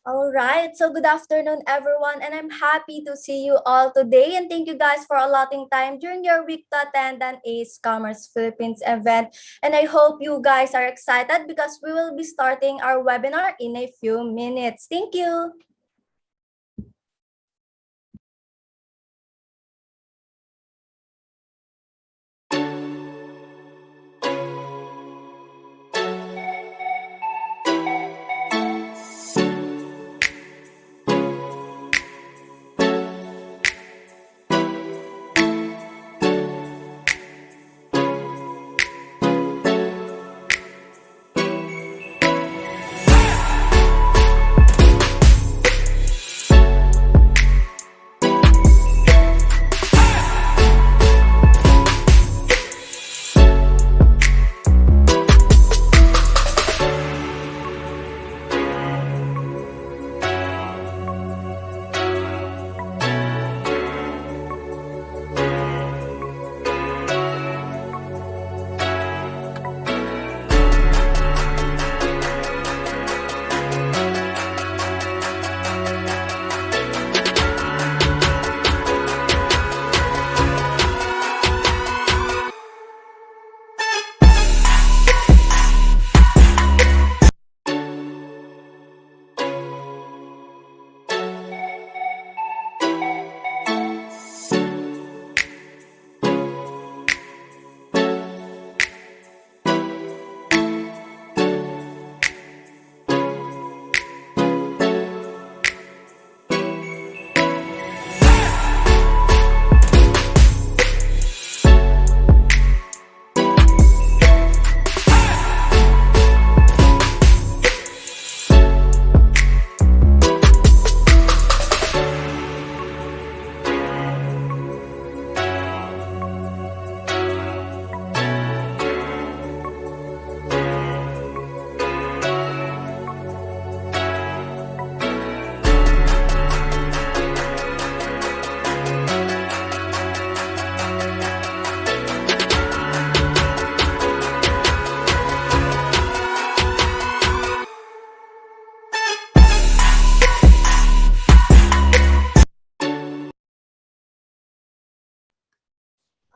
All right. So good afternoon, everyone, and I'm happy to see you all today. And thank you guys for allotting time during your week to attend an ACE Commerce Philippines event. And I hope you guys are excited because we will be starting our webinar in a few minutes. Thank you.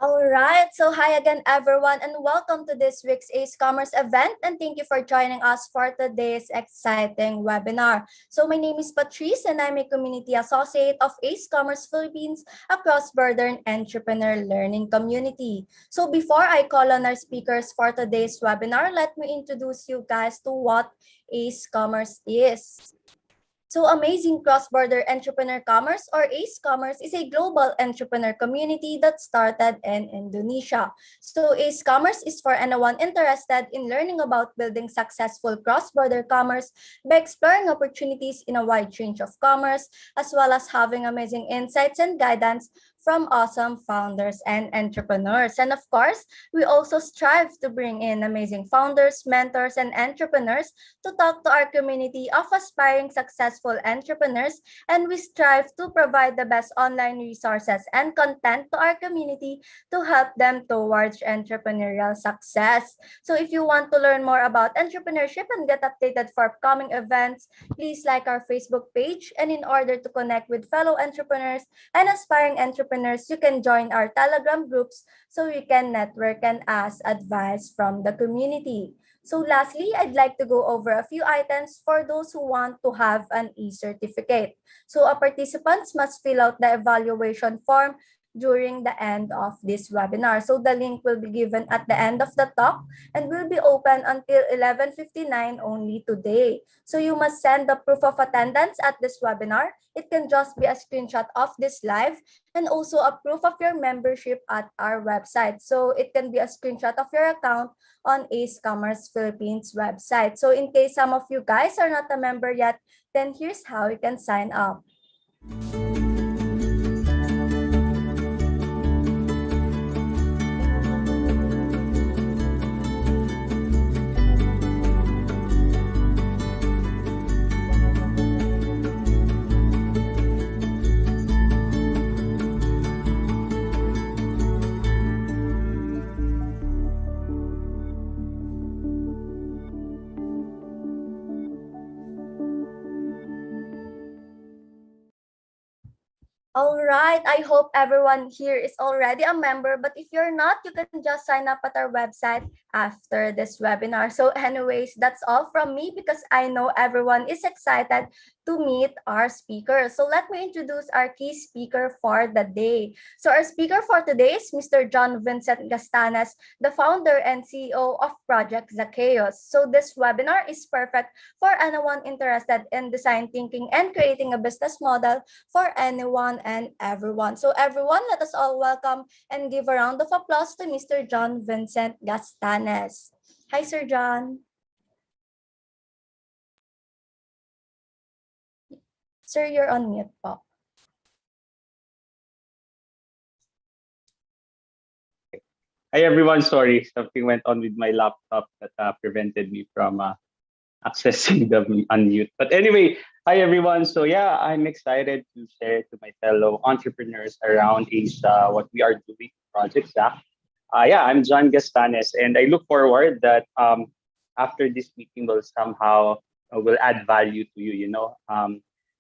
All right. So hi again, everyone, and welcome to this week's ACE Commerce event. And thank you for joining us for today's exciting webinar. So my name is Patrice, and I'm a community associate of ACE Commerce Philippines, a cross-border entrepreneur learning community. So before I call on our speakers for today's webinar, let me introduce you guys to what ACE Commerce is. So Amazing Cross-Border Entrepreneur Commerce, or ACE Commerce, is a global entrepreneur community that started in Indonesia. So ACE Commerce is for anyone interested in learning about building successful cross-border commerce by exploring opportunities in a wide range of commerce, as well as having amazing insights and guidance from awesome founders and entrepreneurs. And of course, we also strive to bring in amazing founders, mentors, and entrepreneurs to talk to our community of aspiring successful entrepreneurs, and we strive to provide the best online resources and content to our community to help them towards entrepreneurial success. So if you want to learn more about entrepreneurship and get updated for upcoming events, please like our Facebook page. And in order to connect with fellow entrepreneurs and aspiring entrepreneurs, you can join our Telegram groups so you can network and ask advice from the community. So lastly, I'd like to go over a few items for those who want to have an e-certificate. So our participants must fill out the evaluation form during the end of this webinar. So the link will be given at the end of the talk and will be open until 11:59 only today. So you must send the proof of attendance at this webinar. It can just be a screenshot of this live and also a proof of your membership at our website. So it can be a screenshot of your account on ACE Commerce Philippines website. So in case some of you guys are not a member yet, then here's how you can sign up. All right. I hope everyone here is already a member, but if you're not, you can just sign up at our website after this webinar. So anyways, that's all from me because I know everyone is excited to meet our speaker. So let me introduce our key speaker for the day. So our speaker for today is Mr. John Vincent Gastanes, the founder and CEO of Project Zacchaeus. So this webinar is perfect for anyone interested in design thinking and creating a business model for anyone and everyone. So everyone, let us all welcome and give a round of applause to Mr. John Vincent Gastanes. Hi, Sir John. Sir, you're on mute po. Hi everyone, sorry, something went on with my laptop that prevented me from accessing the unmute. But anyway, hi everyone. So yeah, I'm excited to share to my fellow entrepreneurs around Asia what we are doing, Project Zach. Yeah, I'm John Gastanes, and I look forward that after this meeting will somehow will add value to you.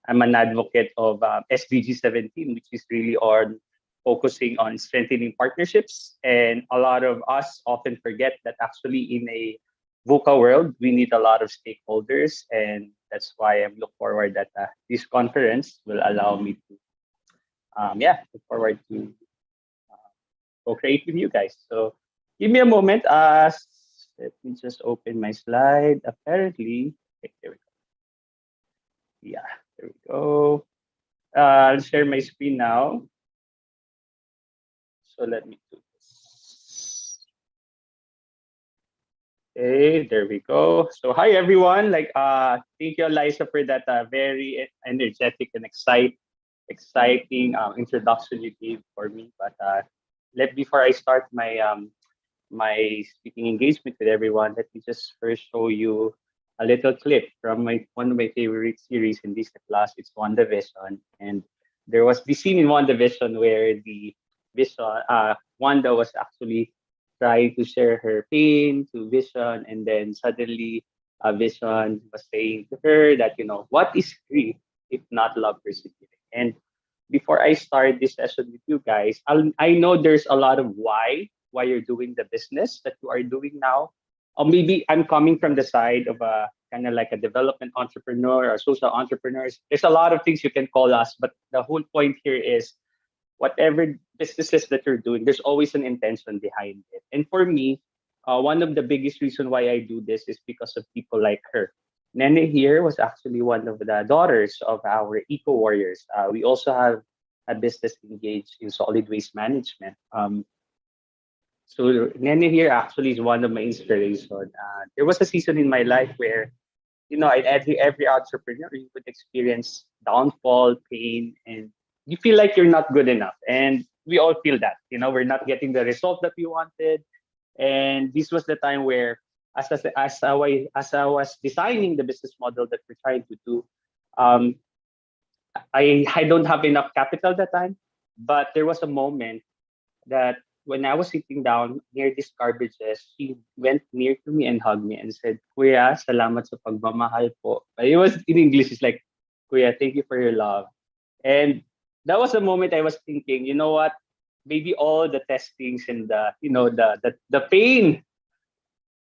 I'm an advocate of SDG 17, which is really on focusing on strengthening partnerships. And a lot of us often forget that actually in a VUCA world, we need a lot of stakeholders, and that's why I'm look forward that this conference will allow me to, look forward to co-create with you guys. So give me a moment. Let me just open my slide. Apparently, okay, there we go. Yeah, there we go. I'll share my screen now. So let me do this. Okay, there we go. So hi everyone. Thank you, Eliza, for that very energetic and exciting introduction you gave for me. But let before I start my speaking engagement with everyone, let me just first show you a little clip from one of my favorite series in Disney Plus. It's WandaVision, and there was this scene in WandaVision where the Wanda was actually trying to share her pain to Vision, and then suddenly Vision was saying to her that, what is grief if not love persevering? And before I start this session with you guys, I know there's a lot of why you're doing the business that you are doing now. Or maybe I'm coming from the side of a kind of like a development entrepreneur or social entrepreneurs. There's a lot of things you can call us, but the whole point here is whatever businesses that you're doing, there's always an intention behind it. And for me, one of the biggest reason why I do this is because of people like her. Nene here was actually one of the daughters of our eco warriors. We also have a business engaged in solid waste management. So Nene here actually is one of my inspiration. There was a season in my life where, every entrepreneur you would experience downfall, pain, and you feel like you're not good enough. And we all feel that, we're not getting the result that we wanted. And this was the time where, as I was designing the business model that we're trying to do, um, I don't have enough capital that time. But there was a moment that when I was sitting down near these garbages, she went near to me and hugged me and said, Kuya, salamat sa pagmamahal po. It was in English, it's like, Kuya, thank you for your love. And that was a moment I was thinking, you know what? Maybe all the testings and the pain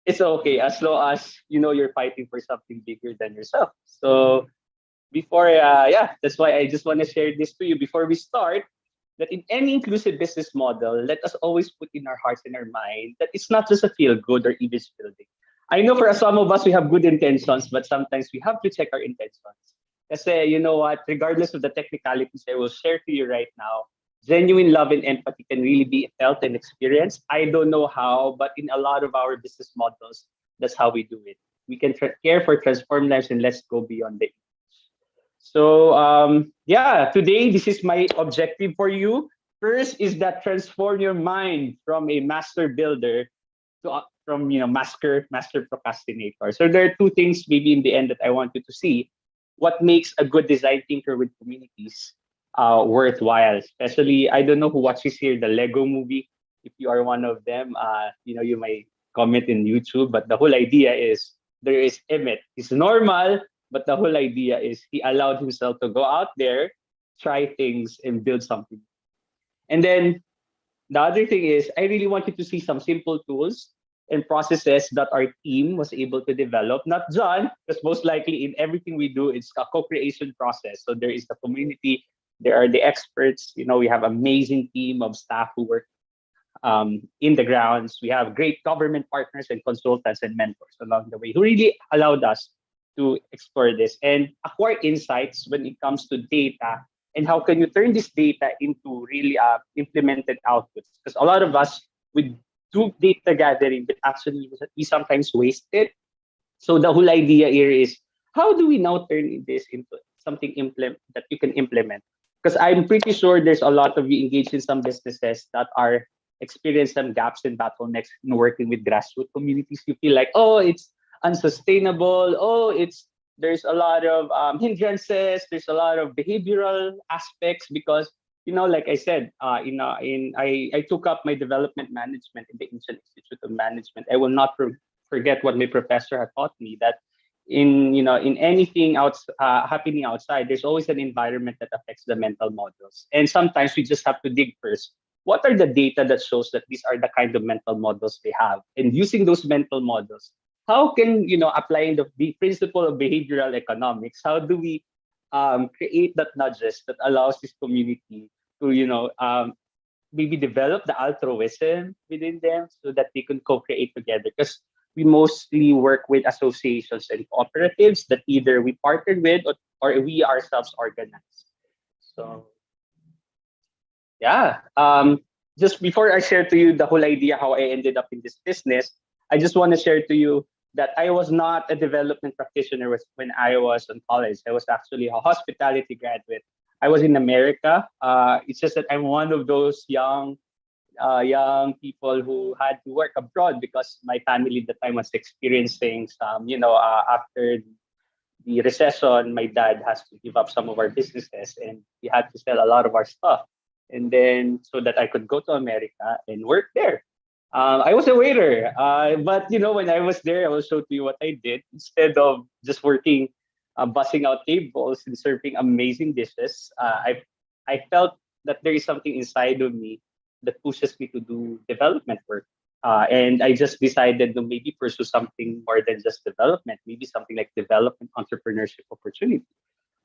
is okay as long as you're fighting for something bigger than yourself. So before that's why I just want to share this to you before we start, that in any inclusive business model, let us always put in our hearts and our mind that it's not just a feel good or image building. I know for some of us we have good intentions, but sometimes we have to check our intentions. Kasi you know what, regardless of the technicalities I will share to you right now, genuine love and empathy can really be felt and experienced. I don't know how, but in a lot of our business models, that's how we do it. We can care for transform lives and let's go beyond the. So today this is my objective for you. First is that transform your mind from a master builder to from master procrastinator. So there are two things maybe in the end that I want you to see. What makes a good design thinker with communities worthwhile? Especially, I don't know who watches here the Lego movie. If you are one of them, you might comment in YouTube. But the whole idea is there is Emmett. He's normal, but the whole idea is he allowed himself to go out there, try things and build something. And then the other thing is, I really want you to see some simple tools and processes that our team was able to develop. Not John, because most likely in everything we do, it's a co-creation process. So there is the community, there are the experts. We have amazing team of staff who work in the grounds. We have great government partners and consultants and mentors along the way who really allowed us to explore this and acquire insights when it comes to data and how can you turn this data into really implemented outputs. Because a lot of us, we do data gathering, but actually we sometimes waste it. So the whole idea here is how do we now turn this into something that you can implement? Because I'm pretty sure there's a lot of you engaged in some businesses that are experience some gaps and bottlenecks in working with grassroots communities. You feel like, oh, it's unsustainable. Oh, there's a lot of hindrances. There's a lot of behavioral aspects because like I said, I took up my development management in the Indian Institute of Management. I will not forget what my professor had taught me that in anything happening outside, there's always an environment that affects the mental models, and sometimes we just have to dig first. What are the data that shows that these are the kind of mental models they have, and using those mental models, how can applying the principle of behavioral economics, how do we create that nudges that allows this community to maybe develop the altruism within them so that they can co-create together? Because we mostly work with associations and cooperatives that either we partnered with or we ourselves organize. So yeah, just before I share to you the whole idea how I ended up in this business, I just want to share to you that I was not a development practitioner when I was in college. I was actually a hospitality graduate. I was in America. It's just that I'm one of those young people who had to work abroad because my family at the time was experiencing some, after the recession, my dad has to give up some of our businesses and we had to sell a lot of our stuff. And then so that I could go to America and work there. I was a waiter, but when I was there, I will show to you what I did. Instead of just working, bussing out tables and serving amazing dishes, I felt that there is something inside of me that pushes me to do development work. And I just decided to maybe pursue something more than just development, maybe something like development entrepreneurship opportunity.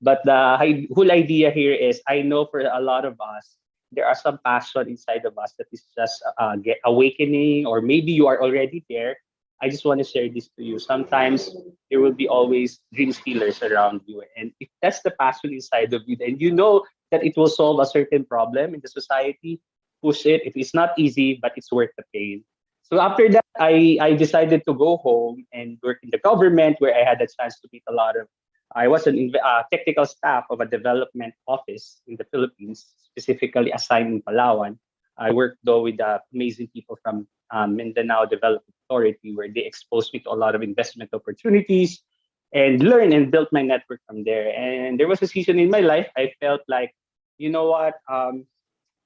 But the whole idea here is I know for a lot of us, there are some passion inside of us that is just get awakening, or maybe you are already there. I just want to share this to you. Sometimes there will be always dream stealers around you. And if that's the passion inside of you, then you know that it will solve a certain problem in the society. Push it. If it's not easy, but it's worth the pain. So after that, I decided to go home and work in the government where I had a chance to meet a lot of I was an technical staff of a development office in the Philippines, specifically assigned in Palawan. I worked though with amazing people from Mindanao Development Authority, where they exposed me to a lot of investment opportunities and learned and built my network from there. And there was a season in my life I felt like, you know what,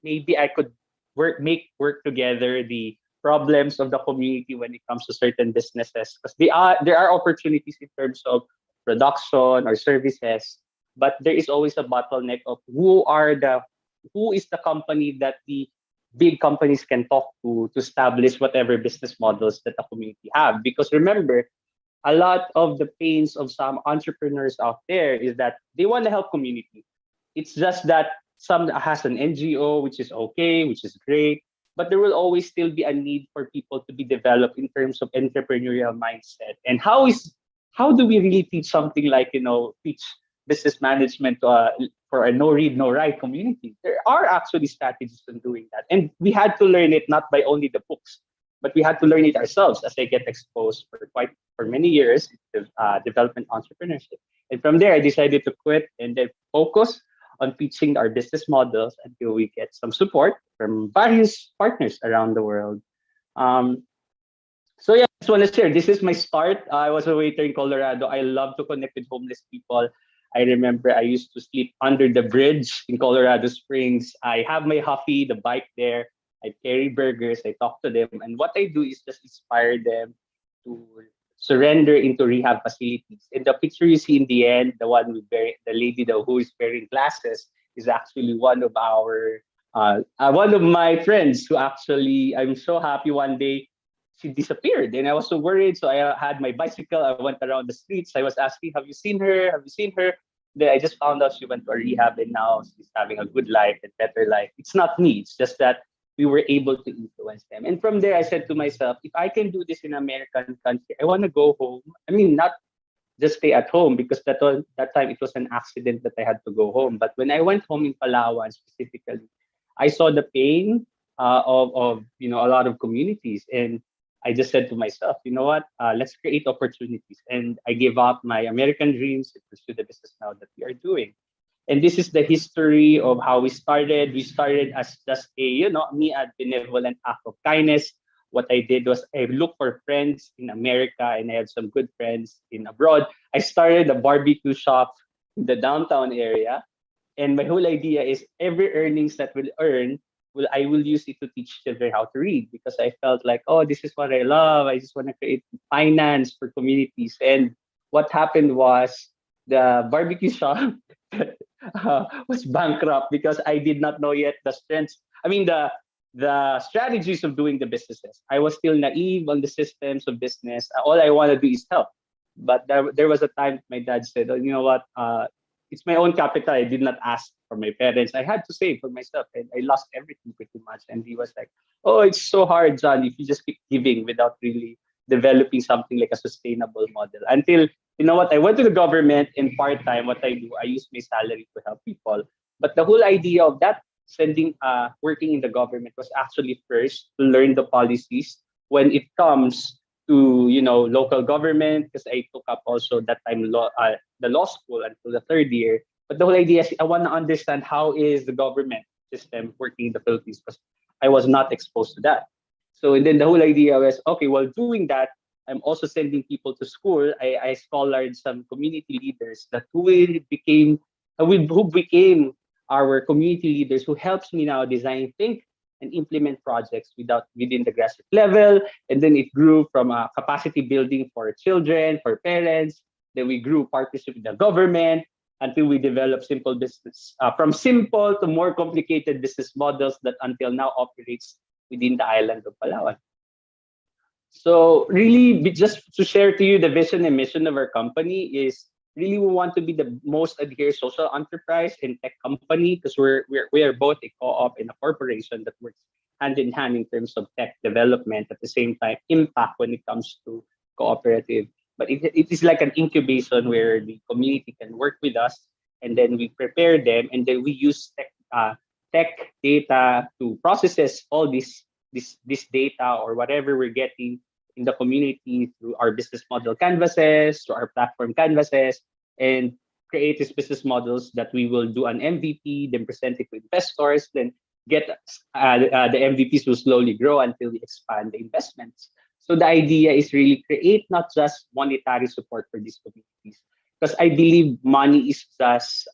maybe I could make work together the problems of the community when it comes to certain businesses, because there are opportunities in terms of production or services, but there is always a bottleneck of who is the company that the big companies can talk to establish whatever business models that the community have. Because remember, a lot of the pains of some entrepreneurs out there is that they want to help community. It's just that some has an NGO, which is okay, which is great, but there will always still be a need for people to be developed in terms of entrepreneurial mindset. And how do we really teach something like teach business management for a no read no write community? There are actually strategies in doing that, and we had to learn it not by only the books, but we had to learn it ourselves as I get exposed for many years to development entrepreneurship. And from there, I decided to quit and then focus on pitching our business models until we get some support from various partners around the world. Um, so yeah, I just want to share. This is my start. I was a waiter in Colorado. I love to connect with homeless people. I remember I used to sleep under the bridge in Colorado Springs. I have my Huffy, the bike there. I carry burgers. I talk to them, and what I do is just inspire them to surrender into rehab facilities. In the picture you see in the end, the one with the lady who is wearing glasses is actually one of my friends who actually, I'm so happy one day she disappeared and I was so worried. So I had my bicycle. I went around the streets. I was asking, "Have you seen her? Have you seen her?" Then I just found out she went to a rehab and now she's having a good life and better life. It's not me. It's just that we were able to influence them. And from there, I said to myself, if I can do this in American country, I want to go home. I mean, not just stay at home because that time it was an accident that I had to go home. But when I went home in Palawan specifically, I saw the pain of a lot of communities, and I just said to myself, you know what, let's create opportunities. And I gave up my American dreams to pursue the business now that we are doing. And this is the history of how we started. We started as just a benevolent act of kindness. What I did was I looked for friends in America and I had some good friends in abroad. I started a barbecue shop in the downtown area. And my whole idea is every earnings that we'll earn, I will use it to teach children how to read because I felt like, oh, this is what I love. I just want to create finance for communities. And what happened was the barbecue shop was bankrupt because I did not know yet the strengths. I mean, the strategies of doing the businesses. I was still naive on the systems of business. All I want to do is help. But there was a time my dad said, oh, you know what? It's my own capital. I did not ask for my parents. I had to save for myself, and I lost everything pretty much. And he was like, "Oh, it's so hard, John, if you just keep giving without really developing something like a sustainable model." Until you know what, I went to the government in part time. What I do, I use my salary to help people. But the whole idea of that working in the government was actually first to learn the policies when it comes to local government because I took up also that time the law school until the third year. But the whole idea is I want to understand how is the government system working in the Philippines because I was not exposed to that. So and then the whole idea was okay. While doing that, I'm also sending people to school. I scholared some community leaders that who became our community leaders who helps me now design, think, and implement projects within the grassroots level. And then it grew from capacity building for children, for parents. Then we grew partnership with the government until we developed simple business, from simple to more complicated business models that until now operates within the island of Palawan. So really, just to share to you the vision and mission of our company is really we want to be the most adhered social enterprise and tech company because we are both a co-op and a corporation that works hand in hand in terms of tech development at the same time impact when it comes to cooperative. But it is like an incubation where the community can work with us and then we prepare them and then we use tech data to processes all this data or whatever we're getting in the community through our business model canvases, through our platform canvases, and create these business models that we will do an MVP, then present it to investors, then get the MVPs will slowly grow until we expand the investments. So the idea is really create not just monetary support for these communities, because I believe money is just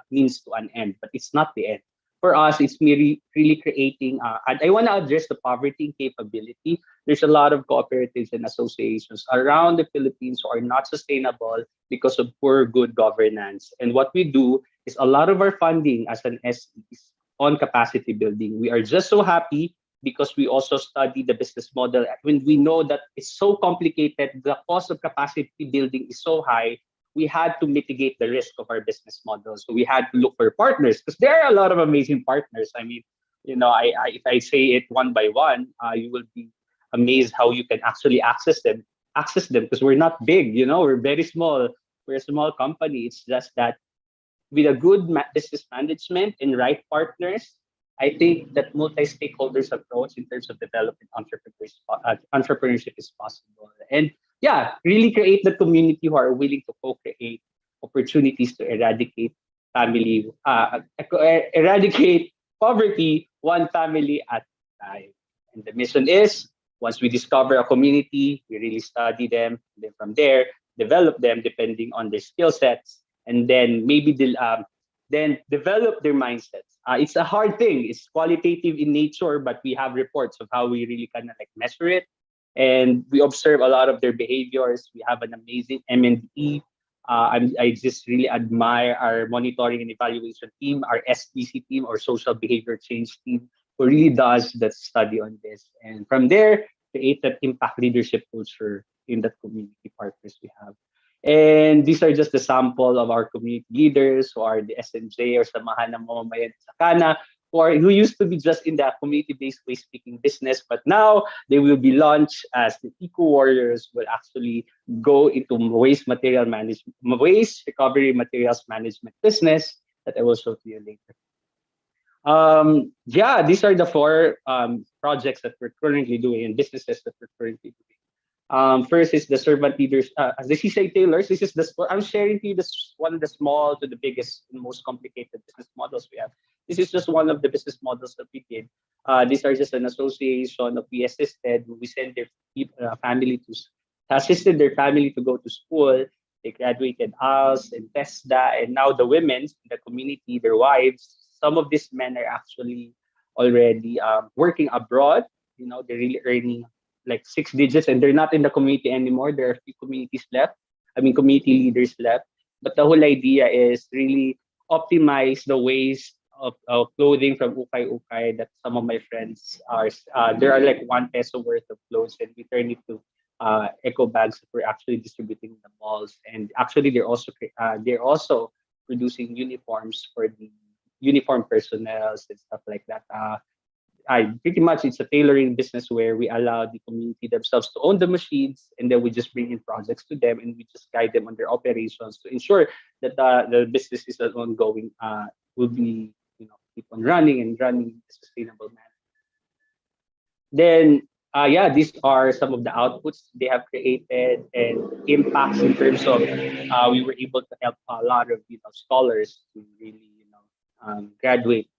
means to an end, but it's not the end. For us, it's really creating, and I want to address the poverty capability. There's a lot of cooperatives and associations around the Philippines who are not sustainable because of poor good governance. And what we do is a lot of our funding as an SE is on capacity building. We are just so happy because we also study the business model. When we know that it's so complicated, the cost of capacity building is so high, we had to mitigate the risk of our business model. So we had to look for partners because there are a lot of amazing partners. I mean, if I say it one by one, you will be amazed how you can actually access them because we're not big, we're very small. We're a small company. It's just that with a good business management and right partners, I think that multi-stakeholders approach in terms of developing entrepreneurship is possible. And yeah, really create the community who are willing to co-create opportunities to eradicate poverty one family at a time. And the mission is once we discover a community, we really study them, and then from there develop them depending on their skill sets, and then maybe then develop their mindsets. It's a hard thing. It's qualitative in nature, but we have reports of how we really kind of like measure it, and we observe a lot of their behaviors. We have an amazing M&E I just really admire our monitoring and evaluation team, our SBC team, or social behavior change team, who really does that study on this. And from there, create that impact leadership culture in that community partners we have. And these are just the sample of our community leaders who are the SNJ or Samahan ng Mamamayan sa Kana, who used to be just in the community-based waste speaking business, but now they will be launched as the eco warriors will actually go into waste material management, waste recovery materials management business that I will show to you later. Yeah, these are the four projects that we're currently doing and businesses that we're currently doing. First is the servant leaders, as the CCI tailors. This is I'm sharing to you this one of the small to the biggest and most complicated business models we have. This is just one of the business models that we did. These are just an association of we assisted. We sent their family to assisted their family to go to school. They graduated ALS and TESDA, and now the women in the community, their wives. Some of these men are actually already working abroad. You know, they're really earning like 6 digits, and they're not in the community anymore. There are a few communities left. I mean, community leaders left. But the whole idea is really optimize the waste of clothing from ukay ukay that some of my friends are. There are like 1 peso worth of clothes, and we turn it to eco bags that we're actually distributing in the malls. And actually, they're also producing uniforms for the uniform personnel and stuff like that. I pretty much it's a tailoring business where we allow the community themselves to own the machines, and then we just bring in projects to them, and we just guide them on their operations to ensure that the business is an ongoing, will be keep on running and running in a sustainable manner. Then yeah, these are some of the outputs they have created and impacts in terms of we were able to help a lot of scholars to really graduate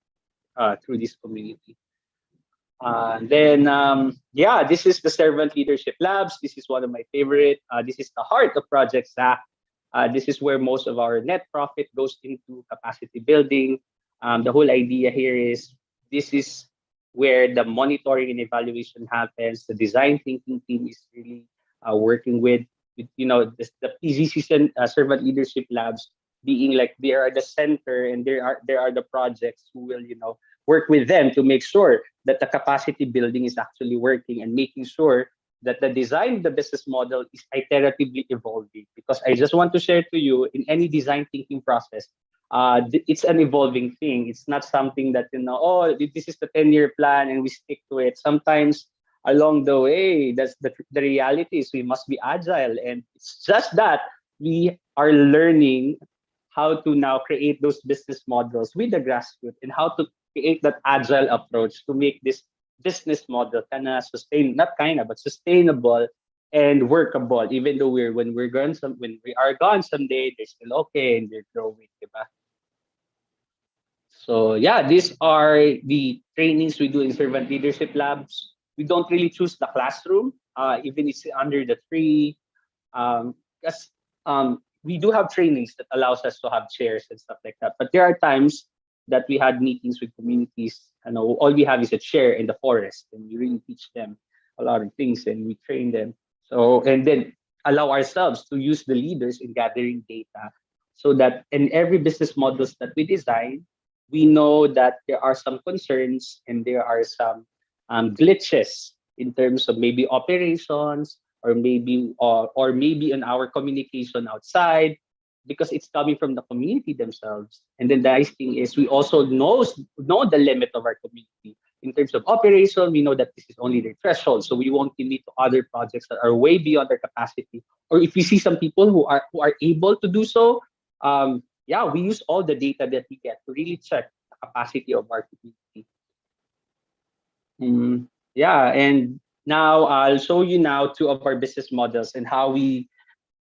through this community. Then, yeah, this is the Servant Leadership Labs. This is one of my favorite. This is the heart of Project SAC. This is where most of our net profit goes into capacity building. The whole idea here is this is where the monitoring and evaluation happens. The design thinking team is really working with the PZC Servant Leadership Labs being like they are the center, and there are the projects who will work with them to make sure that the capacity building is actually working and making sure that the design of the business model is iteratively evolving. Because I just want to share to you, in any design thinking process, it's an evolving thing. It's not something that oh, this is the 10-year plan and we stick to it. Sometimes along the way, that's the reality is we must be agile, and it's just that we are learning how to now create those business models with the grassroots and how to create that agile approach to make this business model but sustainable and workable. Even though when we are gone someday, they're still okay and they're growing, diba? So yeah, these are the trainings we do in Servant Leadership Labs. We don't really choose the classroom, even it's under the tree, because we do have trainings that allows us to have chairs and stuff like that. But there are times that we had meetings with communities, and all we have is a chair in the forest, and we really teach them a lot of things and we train them. So, and then allow ourselves to use the leaders in gathering data, so that in every business models that we design, we know that there are some concerns and there are some glitches in terms of maybe operations, or maybe in our communication outside, because it's coming from the community themselves. And then the nice thing is we also know the limit of our community in terms of operation. We know that this is only their threshold, so we won't commit to other projects that are way beyond their capacity. Or if we see some people who are able to do so, yeah, we use all the data that we get to really check the capacity of our community. Yeah, and now I'll show you now 2 of our business models and how we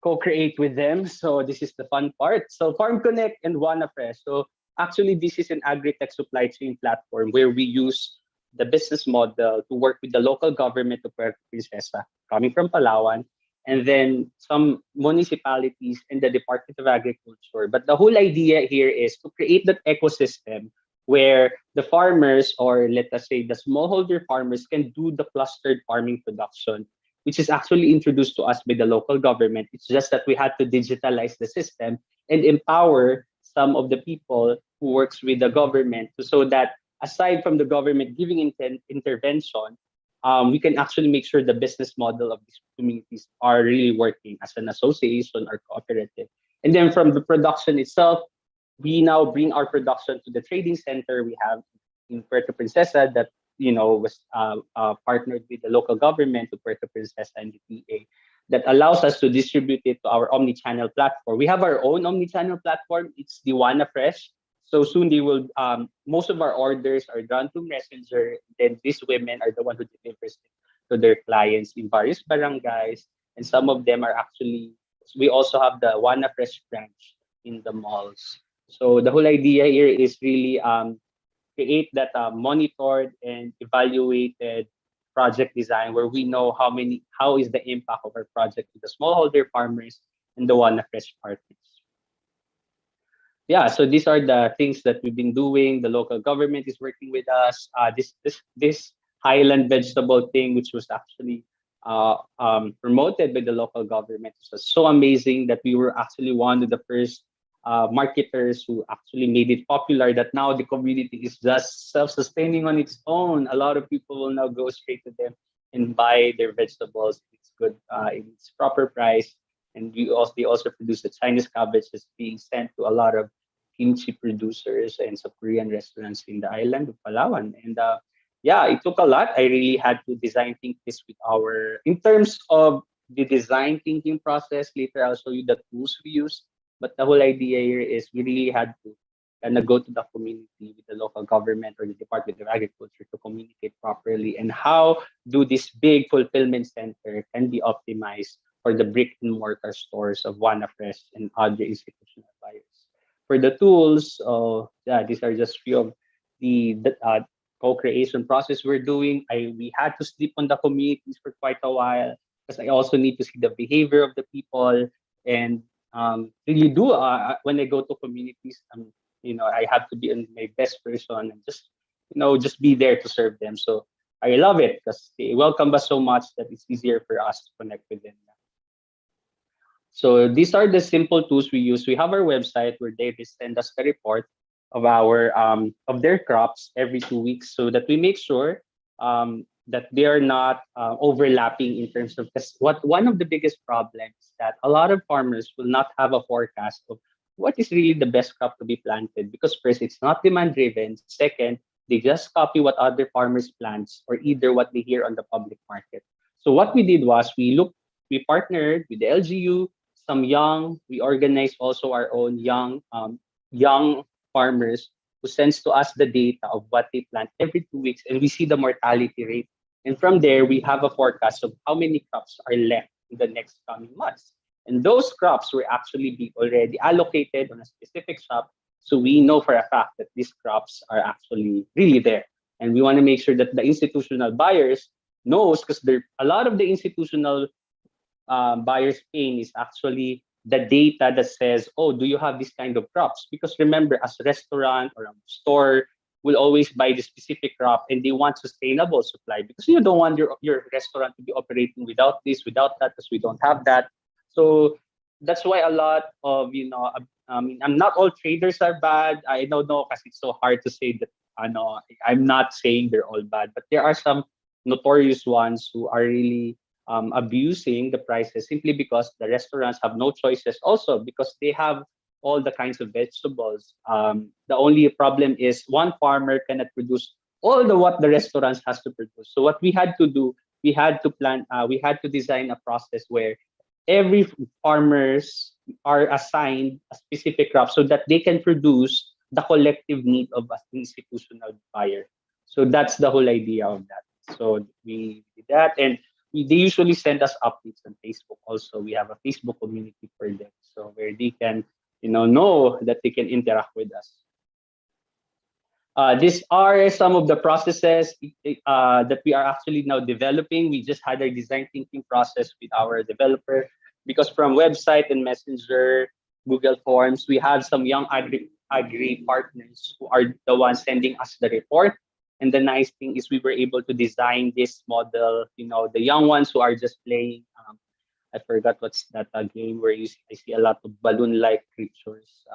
co-create with them. So this is the fun part. So Farm Connect and Wana Fresh. So actually, this is an agri-tech supply chain platform where we use the business model to work with the local government of Puerto Princesa, coming from Palawan, and then some municipalities and the Department of Agriculture. But the whole idea here is to create that ecosystem where the farmers, or let us say the smallholder farmers, can do the clustered farming production. which is actually introduced to us by the local government. It's just that we had to digitalize the system and empower some of the people who works with the government so that aside from the government giving intervention, we can actually make sure the business model of these communities are really working as an association or cooperative. And then from the production itself, we now bring our production to the trading center we have in Puerto Princesa that was partnered with the local government to Puerto Princesa and the PA that allows us to distribute it to our omni-channel platform. We have our own omni-channel platform. It's the Wana Fresh. So soon they will. Most of our orders are done through Messenger. Then these women are the one who delivers it to their clients in various barangays, and some of them are actually. We also have the Wana Fresh branch in the malls. So the whole idea here is really create that monitored and evaluated project design where we know how is the impact of our project to the smallholder farmers and the Wana Fresh partners. Yeah, so these are the things that we've been doing. The local government is working with us. This highland vegetable thing, which was actually promoted by the local government, was so amazing that we were actually one of the first marketers who actually made it popular. That now the community is just self-sustaining on its own. A lot of people will now go straight to them and buy their vegetables. It's good in its proper price. And they also produce the Chinese cabbage that's being sent to a lot of kimchi producers and some Korean restaurants in the island of Palawan. And yeah, it took a lot. I really had to design think this with in terms of the design thinking process. Later, I'll show you the tools we use. But the whole idea here is we really had to kind of go to the community with the local government or the Department of Agriculture to communicate properly and how do this big fulfillment center can be optimized for the brick and mortar stores of Wana Fresh and other institutional buyers. For the tools, yeah, these are just few of the co-creation process we're doing. We had to sleep on the communities for quite a while because I also need to see the behavior of the people and really do when I go to communities. I have to be in my best person and just be there to serve them. So I love it because they welcome us so much that it's easier for us to connect with them. So these are the simple tools we use. We have our website where they send us the report of of their crops every 2 weeks, so that we make sure that they are not overlapping in terms of one of the biggest problems is that a lot of farmers will not have a forecast of what is really the best crop to be planted because first it's not demand driven. Second, they just copy what other farmers plants or either what they hear on the public market. So what we did was we partnered with the LGU. We organized also our own young farmers who sends to us the data of what they plant every 2 weeks, and we see the mortality rate. And from there, we have a forecast of how many crops are left in the next coming months. And those crops will actually be already allocated on a specific shop, so we know for a fact that these crops are actually really there. And we want to make sure that the institutional buyers knows because a lot of the institutional buyer's pain is actually the data that says, oh, do you have this kind of crops? Because remember, as a restaurant or a store will always buy the specific crop and they want sustainable supply because you don't want your restaurant to be operating without this, without that, because we don't have that. So that's why a lot of, I'm not all traders are bad. I don't know because it's so hard to say that, I'm not saying they're all bad, but there are some notorious ones who are really abusing the prices simply because the restaurants have no choices also because they have all the kinds of vegetables. The only problem is one farmer cannot produce all what the restaurants has to produce. So what we had to do, we had to design a process where every farmers are assigned a specific crop so that they can produce the collective need of an institutional buyer. So that's the whole idea of that. So we did that, and they usually send us updates on Facebook. Also, we have a Facebook community for them, so where they can, know that they can interact with us. These are some of the processes that we are actually now developing. We just had our design thinking process with our developer because from website and Messenger, Google Forms, we have some young agri partners who are the ones sending us the report. And the nice thing is we were able to design this model, the young ones who are just playing. I forgot what's that game where I see a lot of balloon-like creatures.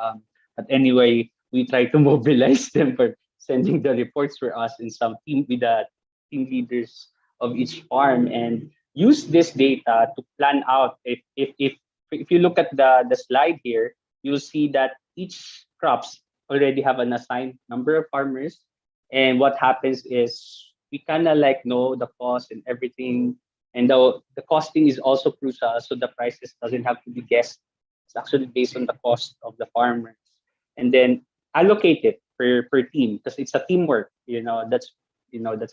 But anyway, we try to mobilize them for sending the reports for us in some team with the team leaders of each farm and use this data to plan out. If you look at the slide here, you'll see that each crops already have an assigned number of farmers, and what happens is we kind of like know the cost and everything, and the costing is also crucial, so the prices doesn't have to be guessed. It's actually based on the cost of the farmers, and then allocate it per team because it's a teamwork. That's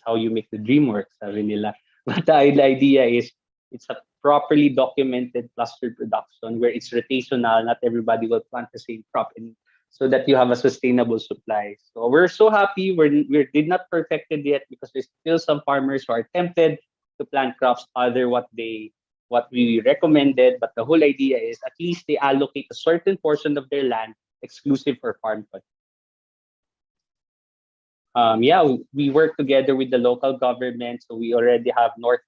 how you make the dream work, sabi nila. But the idea is it's a properly documented cluster production where it's rotational. Not everybody will plant the same crop, and so that you have a sustainable supply. So we're so happy. We did not perfect it yet because there's still some farmers who are tempted to plant crops other what we recommended. But the whole idea is at least they allocate a certain portion of their land exclusive for farm cut. Yeah, we work together with the local government. So we already have north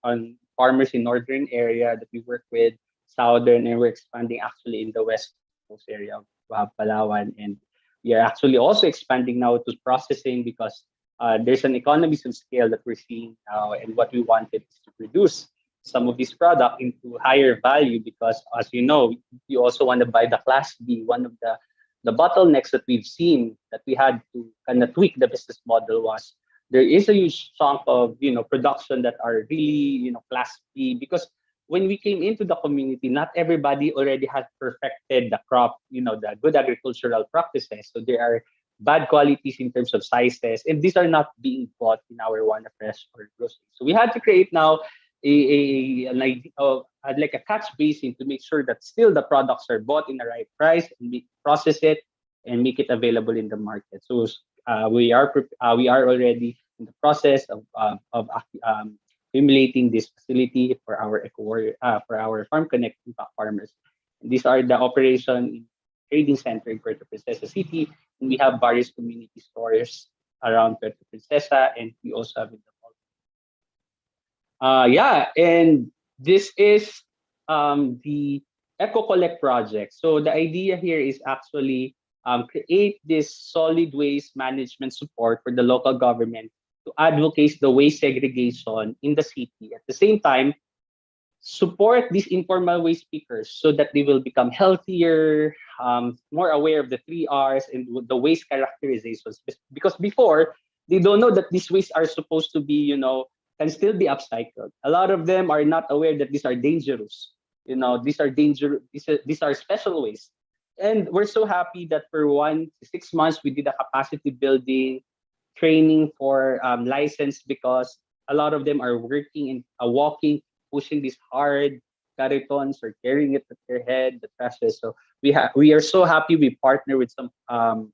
on farmers in northern area that we work with, southern, and we're expanding actually in the west coast area of Palawan, and we are actually also expanding now to processing because there's an economies of scale that we're seeing now, and what we wanted is to produce some of this product into higher value because, as you know, you also want to buy the class B. One of the bottlenecks that we've seen that we had to kind of tweak the business model was there is a huge chunk of production that are really class B because when we came into the community, not everybody already has perfected the crop, the good agricultural practices. So there are bad qualities in terms of sizes, and these are not being bought in our One Fresh or grocery. So we had to create now an idea of like a catch basin to make sure that still the products are bought in the right price and we process it and make it available in the market. So we are already in the process of accumulating this facility for our for our Farm Connect impact farmers. And these are the operation in trading center in Puerto Princesa City, and we have various community stores around Puerto Princesa, and we also have in the mall. Yeah, and this is the Eco Collect project. So the idea here is actually create this solid waste management support for the local government to advocate the waste segregation in the city. At the same time, support these informal waste pickers so that they will become healthier, more aware of the 3 Rs and the waste characterizations. Because before, they don't know that these wastes are supposed to be, can still be upcycled. A lot of them are not aware that these are dangerous. These are dangerous. These are special waste. And we're so happy that for 6 months we did a capacity building training for license because a lot of them are working and walking, pushing these hard cartons or carrying it at their head, the trashes. So we are so happy we partner with some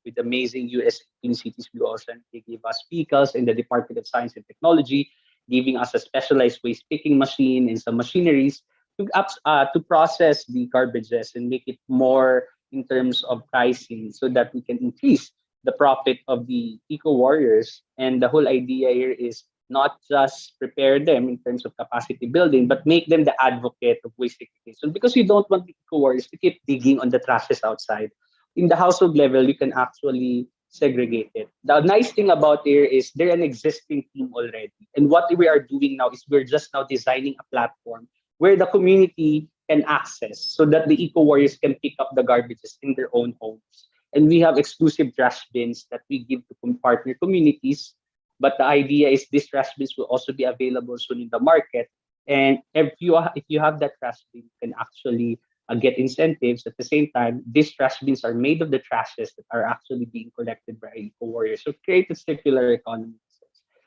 with amazing US Clean Cities Blue Ocean. They give us vehicles in the Department of Science and Technology, giving us a specialized waste picking machine and some machineries to process the garbages and make it more in terms of pricing so that we can increase the profit of the eco warriors. And the whole idea here is not just prepare them in terms of capacity building, but make them the advocate of waste segregation because we don't want the eco warriors to keep digging on the trashes outside. In the household level, you can actually segregate it. The nice thing about here is they're an existing team already. And what we are doing now is we're just now designing a platform where the community can access so that the eco warriors can pick up the garbages in their own homes. And we have exclusive trash bins that we give to partner communities. But the idea is these trash bins will also be available soon in the market. And if you have that trash bin, you can actually get incentives. At the same time, these trash bins are made of the trashes that are actually being collected by eco warriors. So create a circular economy.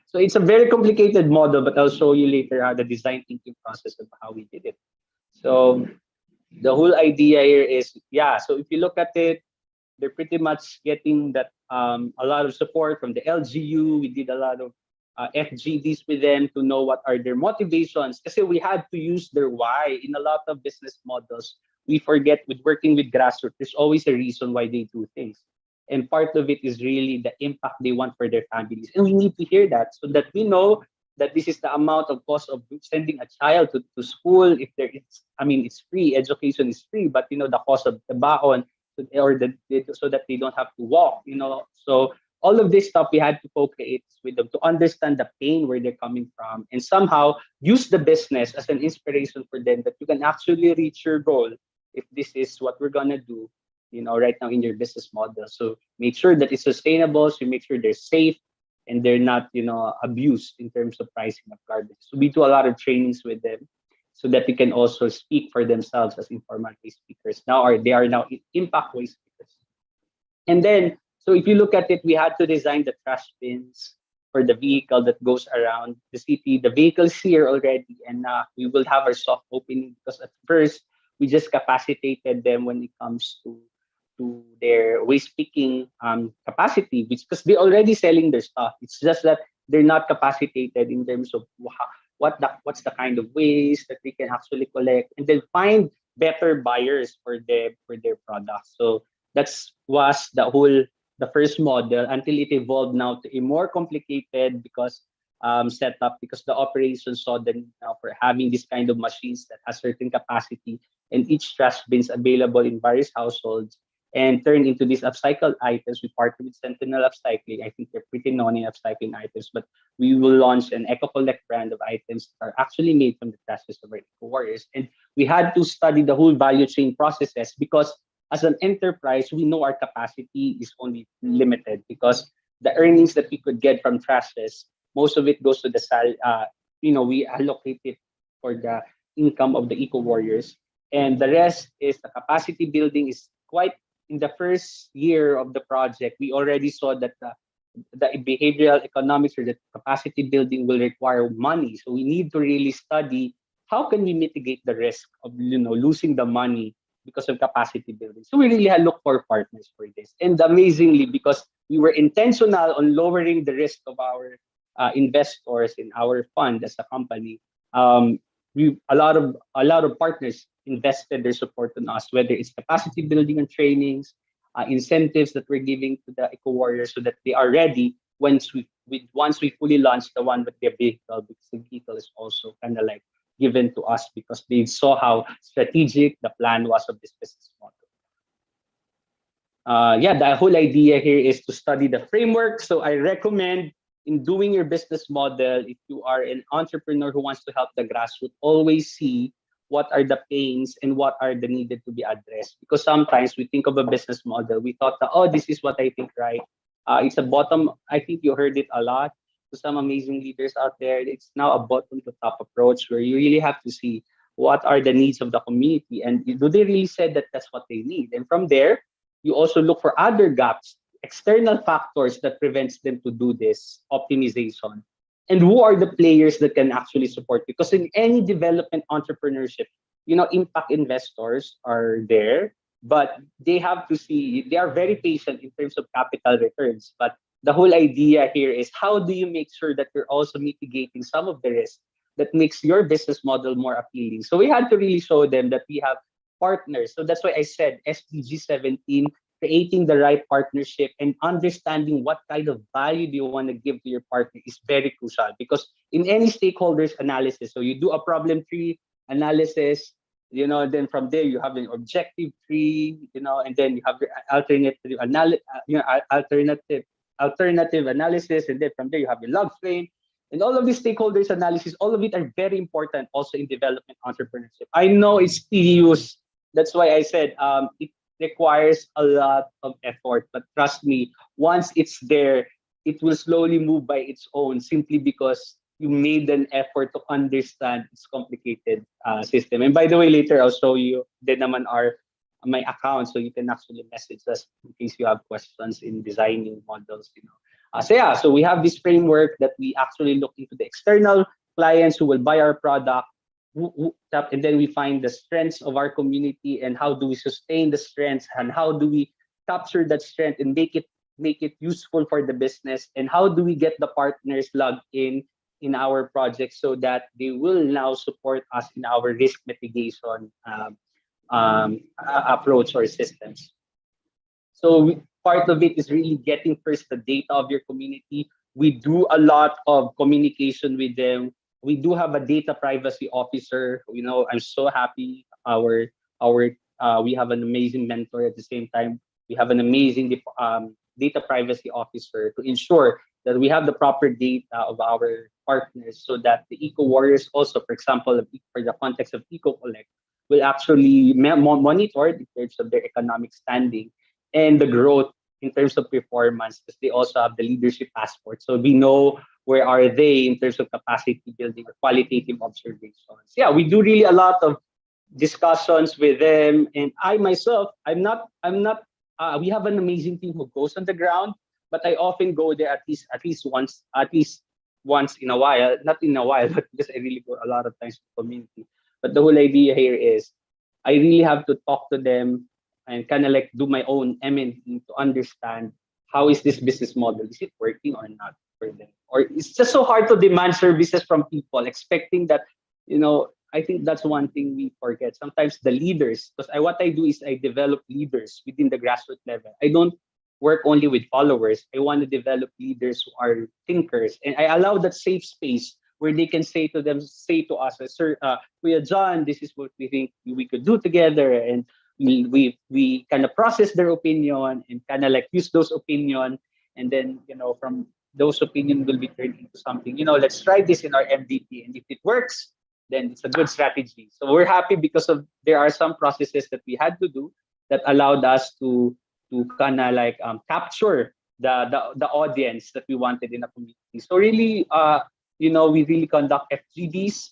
So it's a very complicated model, but I'll show you later the design thinking process of how we did it. So the whole idea here is, so if you look at it, they're pretty much getting that a lot of support from the LGU. We did a lot of FGDs with them to know what are their motivations. Because we had to use their why. In a lot of business models, we forget with working with grassroots, there's always a reason why they do things. and part of it is really the impact they want for their families. And we need to hear that so that we know that this is the amount of cost of sending a child to school. If there is, I mean, it's free, education is free, but the cost of the baon, or so that they don't have to walk. So all of this stuff we had to co-create with them to understand the pain where they're coming from, and somehow use the business as an inspiration for them that you can actually reach your goal if this is what we're gonna do, right now in your business model. So make sure that it's sustainable. So make sure they're safe and they're not, abused in terms of pricing of garbage. So we do a lot of trainings with them so that they can also speak for themselves as informal waste speakers. They are now impact waste speakers. And then, so if you look at it, we had to design the trash bins for the vehicle that goes around the city. The vehicle's here already, and we will have our soft opening because at first we just capacitated them when it comes to their waste picking capacity, because they're already selling their stuff. It's just that they're not capacitated in terms of what's the kind of waste that they can actually collect, and then find better buyers for their products. So that's was the first model until it evolved now to a more complicated because setup, because the operation saw the need now for having this kind of machines that has certain capacity, and each trash bins available in various households and turn into these upcycled items. We partner with Sentinel Upcycling. I think they're pretty known in upcycling items, but we will launch an Eco Collect brand of items that are actually made from the trashes of our Eco Warriors. And we had to study the whole value chain processes because as an enterprise, we know our capacity is only limited because the earnings that we could get from trashes, most of it goes to the we allocate it for the income of the Eco Warriors. And the rest is the capacity building is quite in the first year of the project. We already saw that the behavioral economics or the capacity building will require money. So we need to really study how can we mitigate the risk of losing the money because of capacity building. So we really had looked for partners for this. And amazingly, because we were intentional on lowering the risk of our investors in our fund as a company, a lot of partners invested their support on us, whether it's capacity building and trainings, incentives that we're giving to the Eco Warriors so that they are ready once we fully launch the one with their vehicle, because the vehicle is also kind of like given to us because they saw how strategic the plan was of this business model. The whole idea here is to study the framework. So I recommend in doing your business model, if you are an entrepreneur who wants to help the grassroots, always see what are the pains and what are the needed to be addressed. Because sometimes we think of a business model, we thought that, oh, this is what I think, right? It's a bottom, I think you heard it a lot to some amazing leaders out there. It's now a bottom to top approach where you really have to see what are the needs of the community and do they really say that that's what they need. And from there, you also look for other gaps, external factors that prevents them to do this optimization. And who are the players that can actually support? Because in any development entrepreneurship, impact investors are there, but they have to see, they are very patient in terms of capital returns. But the whole idea here is how do you make sure that you're also mitigating some of the risk that makes your business model more appealing? So we had to really show them that we have partners. So that's why I said SDG 17, creating the right partnership and understanding what kind of value do you want to give to your partner is very crucial, because in any stakeholders analysis, so you do a problem tree analysis, then from there you have an objective tree, and then you have the alternative analysis, and then from there you have your log frame. And all of these stakeholders analysis, all of it are very important also in development entrepreneurship. I know it's tedious. That's why I said it requires a lot of effort. But trust me, once it's there, it will slowly move by its own simply because you made an effort to understand its complicated system. And by the way, later I'll show you din naman my account so you can actually message us in case you have questions in designing models. So we have this framework that we actually look into the external clients who will buy our product, and then we find the strengths of our community and how do we sustain the strengths and how do we capture that strength and make it useful for the business, and how do we get the partners logged in our project so that they will now support us in our risk mitigation approach or systems. So part of it is really getting first the data of your community. We do a lot of communication with them. We do have a data privacy officer. I'm so happy we have an amazing mentor. At the same time, we have an amazing data privacy officer to ensure that we have the proper data of our partners, so that the eco warriors also, for example, for the context of eco collect, will actually monitor in terms of their economic standing and the growth in terms of performance, because they also have the leadership passport. So we know where are they in terms of capacity building or qualitative observations. Yeah, we do really a lot of discussions with them. And I myself, we have an amazing team who goes on the ground, but I often go there at least once in a while, not in a while, but because I really go a lot of times to the community. But the whole idea here is I really have to talk to them and kind of like do my own M&E to understand how is this business model? Is it working or not for them? Or it's just so hard to demand services from people, expecting that, I think that's one thing we forget. Sometimes the leaders, because what I do is I develop leaders within the grassroots level. I don't work only with followers. I want to develop leaders who are thinkers, and I allow that safe space where they can say to us, Sir, Kuya John, this is what we think we could do together, and we kind of process their opinion and kind of like use those opinion, and then from those opinion will be turned into something. Let's try this in our MVP, and if it works, then it's a good strategy. So we're happy because of there are some processes that we had to do that allowed us to kind of like capture the audience that we wanted in a community. So really, we really conduct FGDs.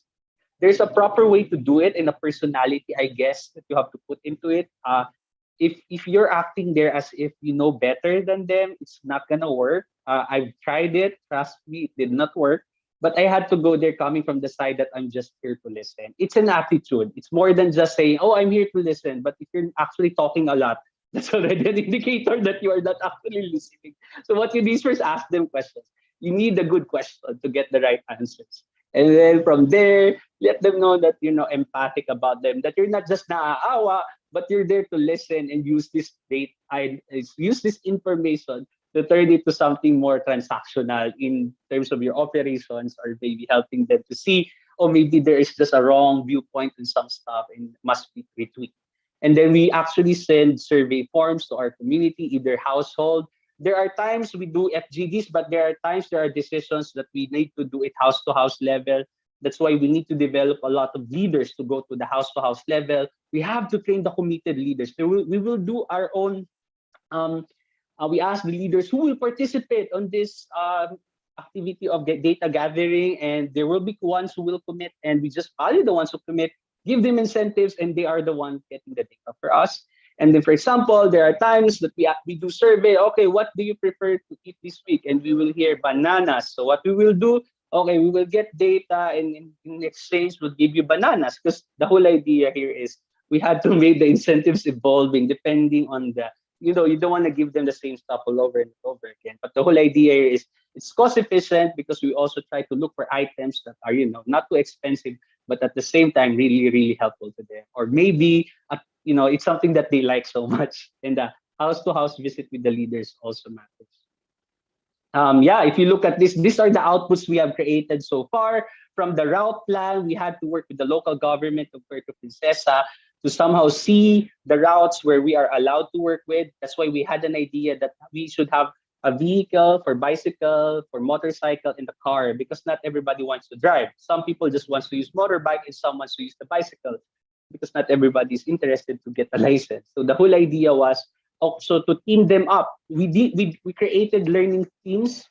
There's a proper way to do it and a personality, I guess, that you have to put into it. If you're acting there as if you know better than them, it's not gonna work. I've tried it. Trust me, it did not work. But I had to go there coming from the side that I'm just here to listen. It's an attitude. It's more than just saying, "Oh, I'm here to listen." But if you're actually talking a lot, that's already an indicator that you are not actually listening. So what you do is first ask them questions. You need a good question to get the right answers. And then from there, let them know that you're empathic about them, that you're not just naaawa, but you're there to listen and use this use this information to turn it to something more transactional in terms of your operations, or maybe helping them to see, or maybe there is just a wrong viewpoint in some stuff and must be retweaked. And then we actually send survey forms to our community, either household. There are times we do FGDs, but there are times there are decisions that we need to do it house to house level. That's why we need to develop a lot of leaders to go to the house to house level. We have to train the committed leaders. We will do our own. We ask the leaders who will participate on this activity of data gathering, and there will be ones who will commit, and we just value the ones who commit, give them incentives, and they are the ones getting the data for us. And then, for example, there are times that we do survey. Okay, what do you prefer to eat this week? And we will hear bananas. So what we will do, okay, we will get data, and in exchange, we'll give you bananas. Because the whole idea here is we had to make the incentives evolving depending on the, you don't want to give them the same stuff all over and over again. But the whole idea here is it's cost efficient, because we also try to look for items that are, not too expensive, but at the same time, really, really helpful to them. Or maybe, it's something that they like so much. And the house-to-house visit with the leaders also matters. Yeah, if you look at this, these are the outputs we have created so far. From the route plan, we had to work with the local government of Puerto Princesa to somehow see the routes where we are allowed to work with. That's why we had an idea that we should have a vehicle for bicycle, for motorcycle, and the car, because not everybody wants to drive. Some people just want to use motorbike, and some wants to use the bicycle, because not everybody is interested to get a license. So the whole idea was also to team them up. We created learning teams.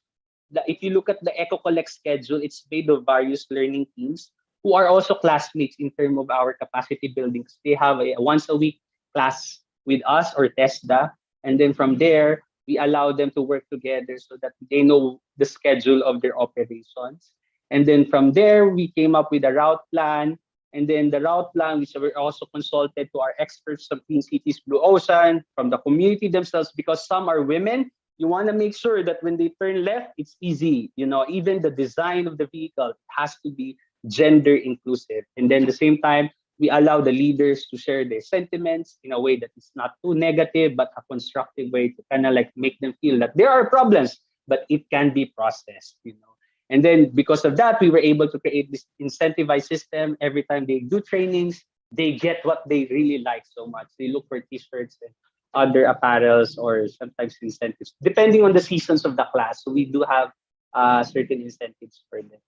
If you look at the Eco Collect schedule, it's made of various learning teams who are also classmates in terms of our capacity building. They have a once a week class with us or TESDA, and then from there we allow them to work together so that they know the schedule of their operations. And then from there, we came up with a route plan. And then the route plan, which were also consulted to our experts from Clean Cities Blue Ocean, from the community themselves, because some are women. You want to make sure that when they turn left, it's easy. Even the design of the vehicle has to be gender inclusive. And then at the same time, we allow the leaders to share their sentiments in a way that is not too negative, but a constructive way to kind of like make them feel that there are problems, but it can be processed, you know. And then because of that, we were able to create this incentivized system. Every time they do trainings, they get what they really like so much. They look for t-shirts and other apparels or sometimes incentives, depending on the seasons of the class. So we do have certain incentives for them.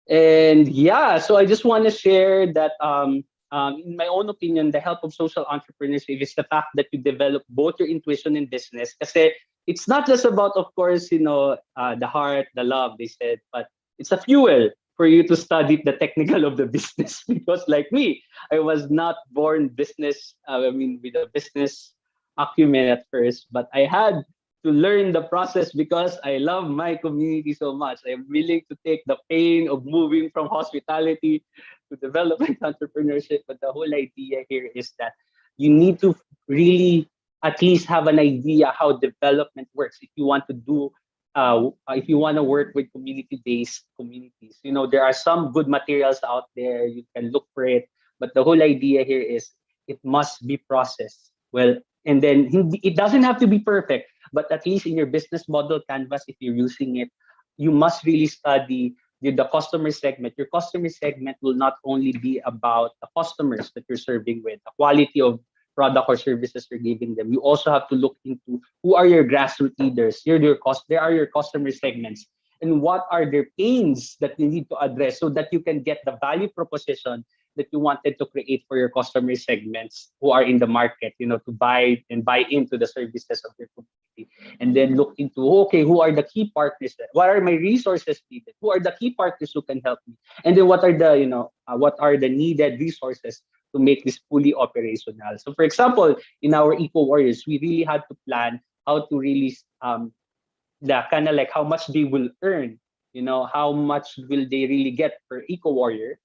And yeah, so I just want to share that in my own opinion, the help of social entrepreneurship is the fact that you develop both your intuition and business. Kasi it's not just about, of course, you know, the heart, the love, they said, but it's a fuel for you to study the technical of the business. Because like me, I was not born business, I mean, with a business acumen at first, but I had to learn the process because I love my community so much. I'm willing to take the pain of moving from hospitality to development entrepreneurship. But the whole idea here is that you need to really at least have an idea how development works if you want to do if you want to work with community-based communities. You know, there are some good materials out there. You can look for it. But the whole idea here is it must be processed well. And then it doesn't have to be perfect, but at least in your business model canvas, if you're using it, you must really study the customer segment. Your customer segment will not only be about the customers that you're serving with, the quality of product or services you're giving them. You also have to look into who are your grassroots leaders. There are your customer segments, and what are their pains that you need to address so that you can get the value proposition that you wanted to create for your customer segments who are in the market, you know, to buy into the services of your community. And then look into, okay, who are the key partners? What are my resources needed? Who are the key partners who can help me? And then what are the, what are the needed resources to make this fully operational? So for example, in our Eco Warriors, we really had to plan how to really the kind of like how much they will earn, you know, how much will they really get per Eco Warrior,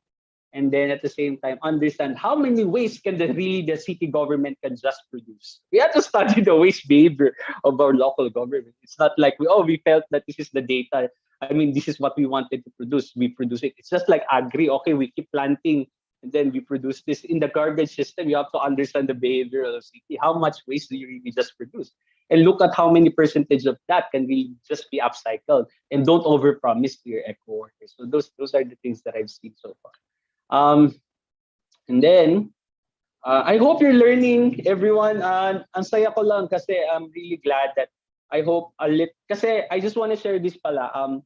and then at the same time understand how many waste can the city government can just produce. We have to study the waste behavior of our local government. It's not like we felt that this is the data. I mean, this is what we wanted to produce. We produce it. It's just like agri. Okay, we keep planting and then we produce this. In the garbage system, you have to understand the behavior of the city. How much waste do you really just produce? And look at how many percentage of that can really just be upcycled. And don't overpromise to your eco workers. So those are the things that I've seen so far. And then, I hope you're learning, everyone. Ang saya ko lang kasi I'm really glad that I hope kasi I just want to share this pala.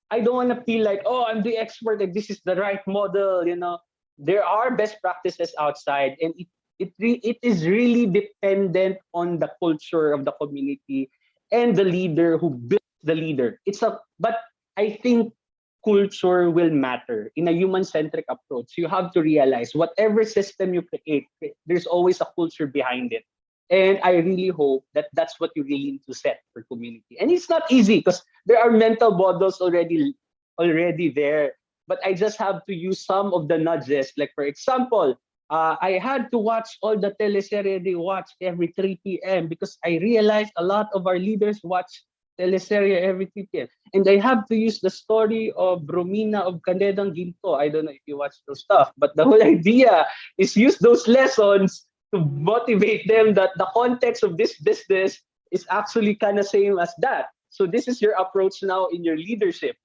I don't want to feel like, oh, I'm the expert, like this is the right model, you know. There are best practices outside, and it is really dependent on the culture of the community and the leader who builds the leader. But I think culture will matter in a human-centric approach. You have to realize whatever system you create, there's always a culture behind it. And I really hope that that's what you really need to set for community. And it's not easy because there are mental models already there. But I just have to use some of the nudges. Like for example, I had to watch all the teleserye they watch every 3 p.m. because I realized a lot of our leaders watch teleserye every 3 p.m. And I have to use the story of Romina of Candedang Ginto. I don't know if you watch those stuff, but the whole idea is use those lessons to motivate them that the context of this business is actually kind of same as that. So this is your approach now in your leadership.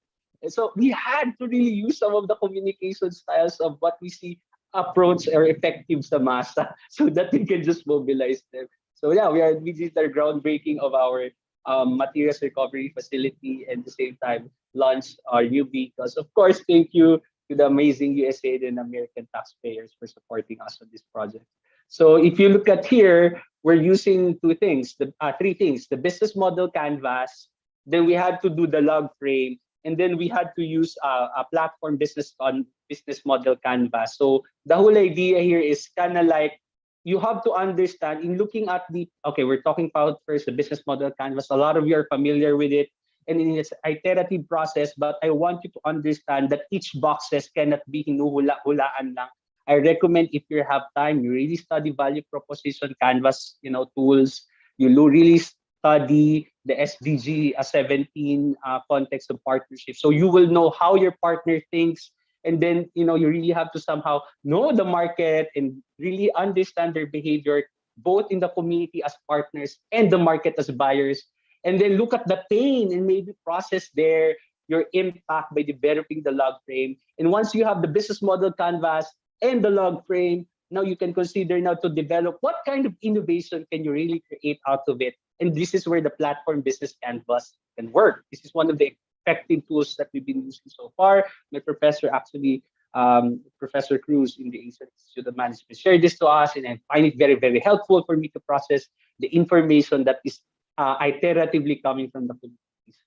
And so we had to really use some of the communication styles of what we see approach or effective sa masa so that we can just mobilize them. So yeah, we did the groundbreaking of our materials recovery facility and at the same time launch our new vehicles. Of course, thank you to the amazing USAID and American taxpayers for supporting us on this project. So if you look at here, we're using three things: the business model canvas, then we had to do the log frame, and then we had to use a platform business model canvas. So the whole idea here is kind of like you have to understand in looking at we're talking about first the business model canvas. A lot of you are familiar with it and in its iterative process, but I want you to understand that each boxes cannot be hinuhula-hulaan lang. I recommend if you have time, you really study value proposition canvas, tools. You really study the SDG 17 context of partnership. So you will know how your partner thinks And then, you really have to somehow know the market and really understand their behavior, both in the community as partners and the market as buyers. And then look at the pain and maybe process your impact by developing the log frame. And once you have the business model canvas and the log frame, now you can consider now to develop what kind of innovation can you really create out of it. And this is where the platform business canvas can work. This is one of the effective tools that we've been using so far. My professor actually, Professor Cruz in the Institute of Management, shared this to us, and I find it very, very helpful for me to process the information that is iteratively coming from the communities.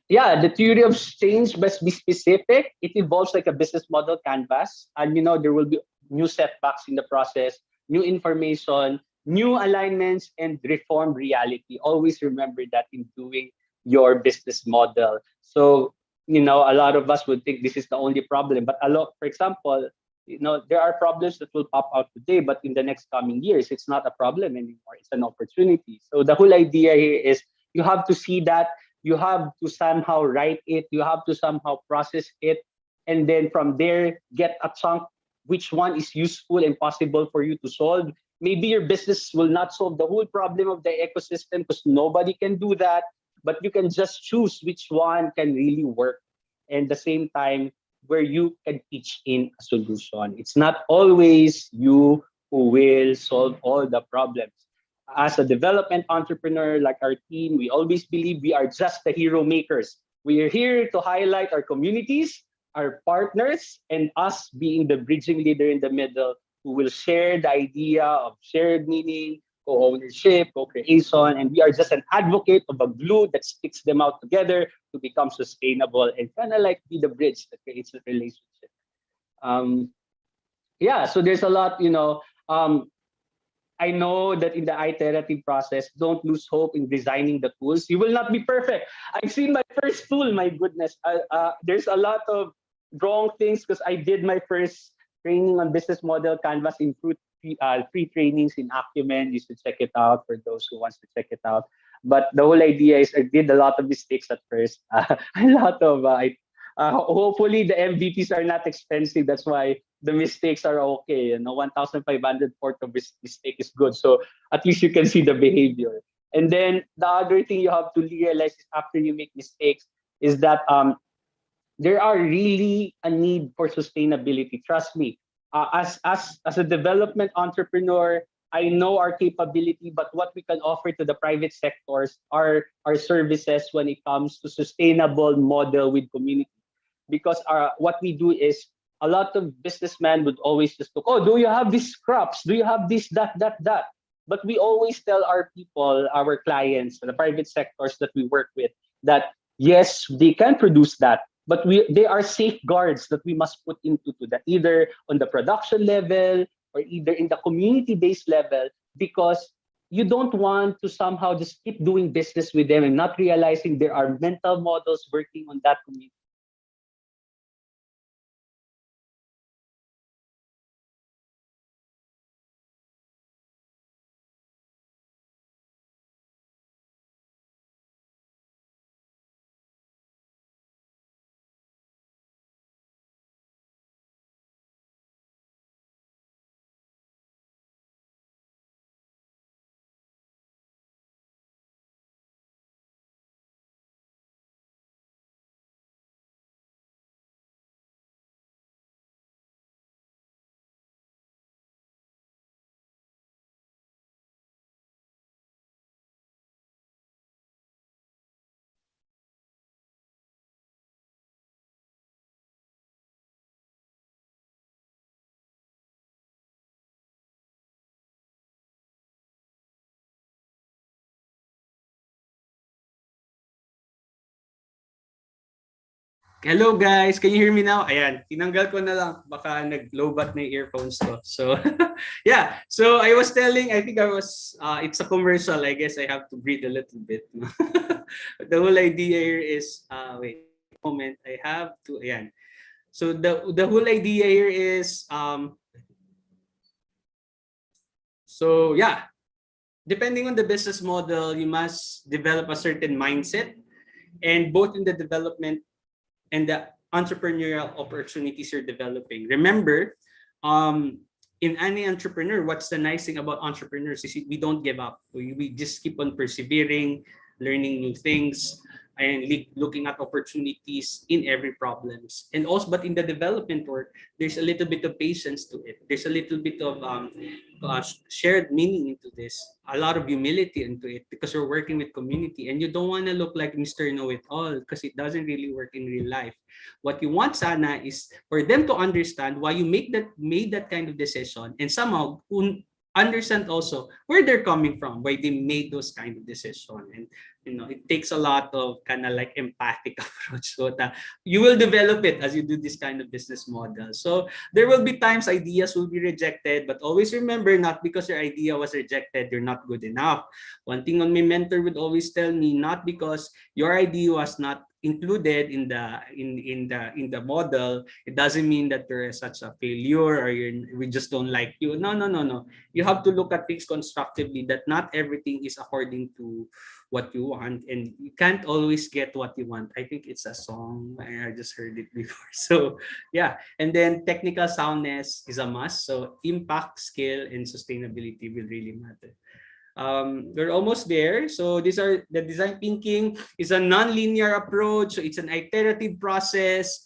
Yeah, the theory of change must be specific. It involves like a business model canvas, and there will be new setbacks in the process, new information, new alignments, and reformed reality. Always remember that in doing your business model. So, a lot of us would think this is the only problem, but for example, there are problems that will pop out today, but in the next coming years, it's not a problem anymore. It's an opportunity. So the whole idea here is you have to see that, you have to somehow write it, you have to somehow process it, and then from there, get a chunk which one is useful and possible for you to solve. Maybe your business will not solve the whole problem of the ecosystem because nobody can do that, but you can just choose which one can really work. And at the same time, where you can pitch in a solution. It's not always you who will solve all the problems. As a development entrepreneur like our team, we always believe we are just the hero makers. We are here to highlight our communities, our partners, and us being the bridging leader in the middle who will share the idea of shared meaning, co-ownership, co-creation, and we are just an advocate of a glue that sticks them out together to become sustainable and kind of like be the bridge that creates a relationship. Yeah, so there's a lot, I know that in the iterative process, don't lose hope in designing the tools. You will not be perfect. I've seen my first tool, my goodness. There's a lot of wrong things because I did my first training on business model canvas in free trainings in Acumen. You should check it out for those who wants to check it out. But the whole idea is I did a lot of mistakes at first. Hopefully the MVPs are not expensive. That's why the mistakes are okay. 1,500 port of mistake is good. So at least you can see the behavior. And then the other thing you have to realize is after you make mistakes is that there are really a need for sustainability. Trust me. As a development entrepreneur, I know our capability, but what we can offer to the private sectors are our services when it comes to sustainable model with community. Because what we do is a lot of businessmen would always just look, oh, do you have these crops? Do you have this, that? But we always tell our people, our clients, the private sectors that we work with, that yes, they can produce that, but they are safeguards that we must put into that, either on the production level or either in the community-based level, because you don't want to somehow just keep doing business with them and not realizing there are mental models working on that community. Hello guys, can you hear me now? Ayan, tinanggal ko na lang. Baka nag-lowbat na yung earphones ko. So, yeah. So, I was telling, I think it's a commercial. I guess I have to breathe a little bit. The whole idea here is, wait a moment. I have to, ayan. So, the whole idea here is, so yeah, depending on the business model, you must develop a certain mindset, and both in the development and the entrepreneurial opportunities you're developing. Remember, in any entrepreneur, what's the nice thing about entrepreneurs is we don't give up. We just keep on persevering, learning new things, and looking at opportunities in every problems. And also, but in the development work, there's a little bit of patience to it. There's a little bit of shared meaning into this, a lot of humility into it, because you're working with community and you don't want to look like Mr. Know-it-all, because it doesn't really work in real life. What you want sana is for them to understand why you made that kind of decision, and somehow understand also where they're coming from, why they made those kind of decision. And it takes a lot of kind of like empathic approach. So that you will develop it as you do this kind of business model. So there will be times ideas will be rejected, but always remember, not because your idea was rejected, you're not good enough. One thing on my mentor would always tell me, not because your idea was not included in the model, it doesn't mean that you're such a failure or we just don't like you. No. You have to look at things constructively, that not everything is according to what you want, and you can't always get what you want. I think it's a song, I just heard it before. So yeah, and then technical soundness is a must. So impact, scale, and sustainability will really matter. We're almost there. So these are the design thinking is a non-linear approach. So it's an iterative process.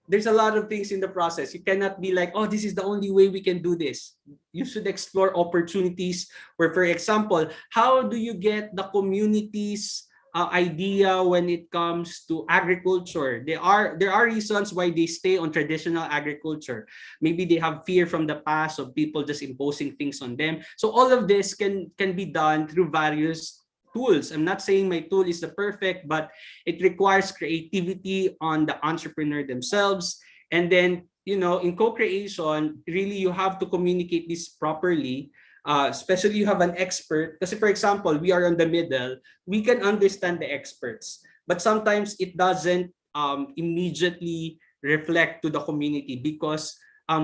There's a lot of things in the process. You cannot be like, oh, this is the only way we can do this. You should explore opportunities where, for example, how do you get the community's idea when it comes to agriculture? There are reasons why they stay on traditional agriculture. Maybe they have fear from the past of people just imposing things on them. So all of this can be done through various tools. I'm not saying my tool is the perfect, but it requires creativity on the entrepreneur themselves. And then, in co-creation, really you have to communicate this properly. Especially you have an expert. Because for example, we are in the middle, we can understand the experts, but sometimes it doesn't immediately reflect to the community, because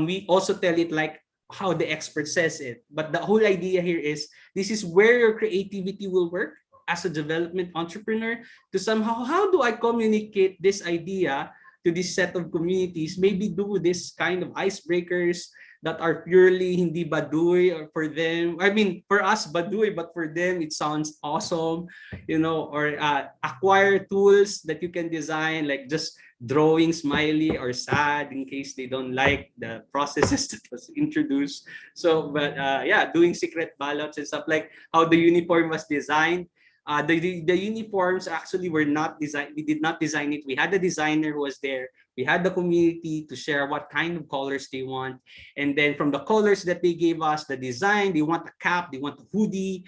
we also tell it like how the expert says it. But the whole idea here is this is where your creativity will work as a development entrepreneur, to somehow, how do I communicate this idea to this set of communities? Maybe do this kind of icebreakers that are purely hindi baduy, or for them, I mean, for us baduy, but for them it sounds awesome, or acquire tools that you can design, like just drawing smiley or sad in case they don't like the processes that was introduced. So, but yeah, doing secret ballots and stuff, like how the uniform was designed. The uniforms actually were not designed. We did not design it. We had a designer who was there. We had the community to share what kind of colors they want. And then from the colors that they gave us, the design, they want a cap, they want a hoodie.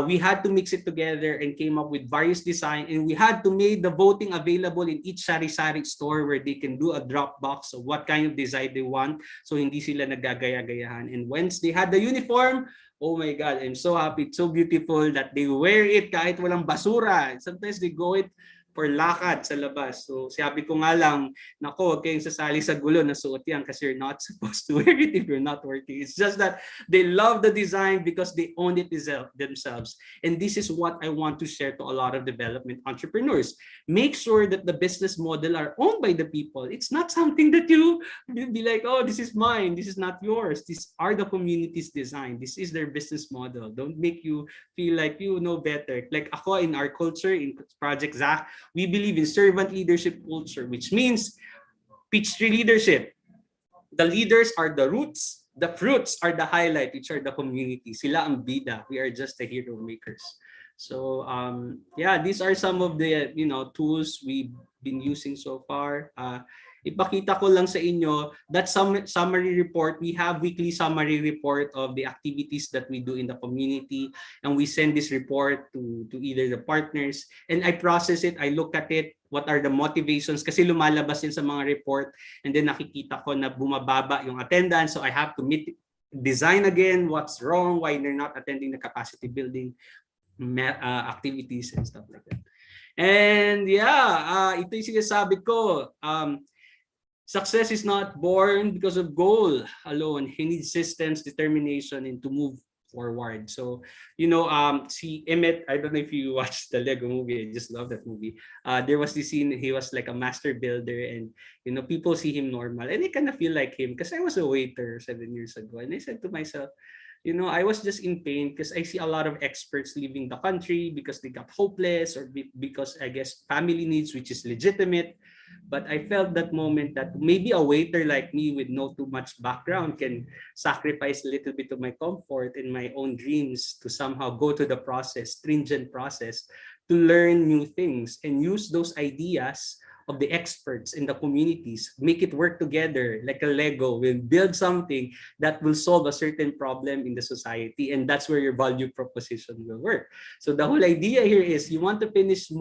We had to mix it together and came up with various design. And we had to make the voting available in each sari-sari store where they can do a drop box of what kind of design they want. So hindi sila nagagaya-gayahan. And once they had the uniform, oh my God, I'm so happy. It's so beautiful that they wear it kahit walang basura. Sometimes they go it for lakad sa labas. So sabi ko nga lang, nako, huwag kayong sasali sa gulo na suot yan kasi you're not supposed to wear it if you're not working. It's just that they love the design because they own it themselves. And this is what I want to share to a lot of development entrepreneurs. Make sure that the business model are owned by the people. It's not something that you be like, oh, this is mine, this is not yours. These are the community's design. This is their business model. Don't make you feel like you know better. Like ako, in our culture, in Project Zach, we believe in servant leadership culture, which means pitch tree leadership. The leaders are the roots, the fruits are the highlight, which are the community. Sila ang bida. We are just the hero makers. So yeah, these are some of the tools we've been using so far. Ipakita ko lang sa inyo that summary report. We have weekly summary report of the activities that we do in the community, and we send this report to either the partners, and I process it, I look at it, what are the motivations, kasi lumalabas din sa mga report, and then nakikita ko na bumababa yung attendance, so I have to design again what's wrong, why they're not attending the capacity building activities and stuff like that. And yeah, ito yung sinasabi ko, success is not born because of goal alone. You need systems, determination, and to move forward. So, see Emmett, I don't know if you watched the Lego movie. I just love that movie. There was this scene, he was like a master builder, and people see him normal, and I kind of feel like him because I was a waiter 7 years ago, and I said to myself, I was just in pain because I see a lot of experts leaving the country because they got hopeless or because I guess family needs, which is legitimate. But I felt that moment that maybe a waiter like me with no too much background can sacrifice a little bit of my comfort and my own dreams to somehow go to the process, stringent process, to learn new things and use those ideas of the experts in the communities, make it work together like a Lego. We'll build something that will solve a certain problem in the society, and that's where your value proposition will work. So the whole idea here is you want to finish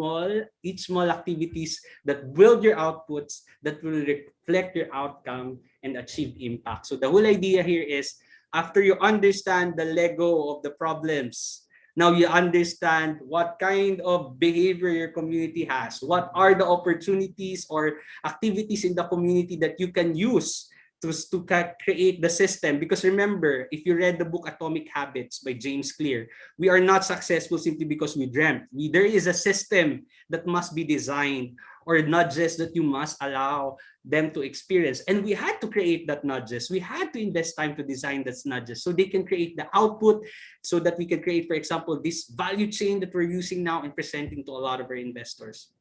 each small activities that build your outputs, that will reflect your outcome and achieve impact. So the whole idea here is after you understand the Lego of the problems, now you understand what kind of behavior your community has. What are the opportunities or activities in the community that you can use to create the system? Because remember, if you read the book Atomic Habits by James Clear, we are not successful simply because we dreamt. There is a system that must be designed, or nudges that you must allow them to experience. And we had to create that nudges. We had to invest time to design that nudges so they can create the output, so that we can create, for example, this value chain that we're using now and presenting to a lot of our investors.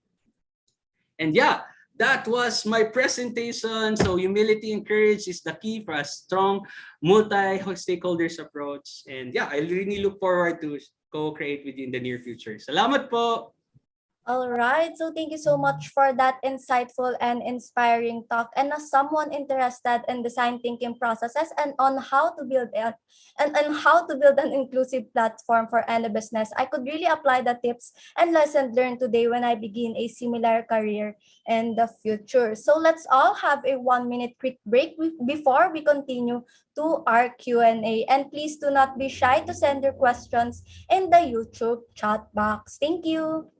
And yeah, that was my presentation. So humility and courage is the key for a strong multi-stakeholders approach. And yeah, I really look forward to co-create with you in the near future. Salamat po! All right. So thank you so much for that insightful and inspiring talk. And as someone interested in design thinking processes and on how to build it and how to build an inclusive platform for any business, I could really apply the tips and lessons learned today when I begin a similar career in the future. So let's all have a 1-minute quick break before we continue to our Q&A. And please do not be shy to send your questions in the YouTube chat box. Thank you.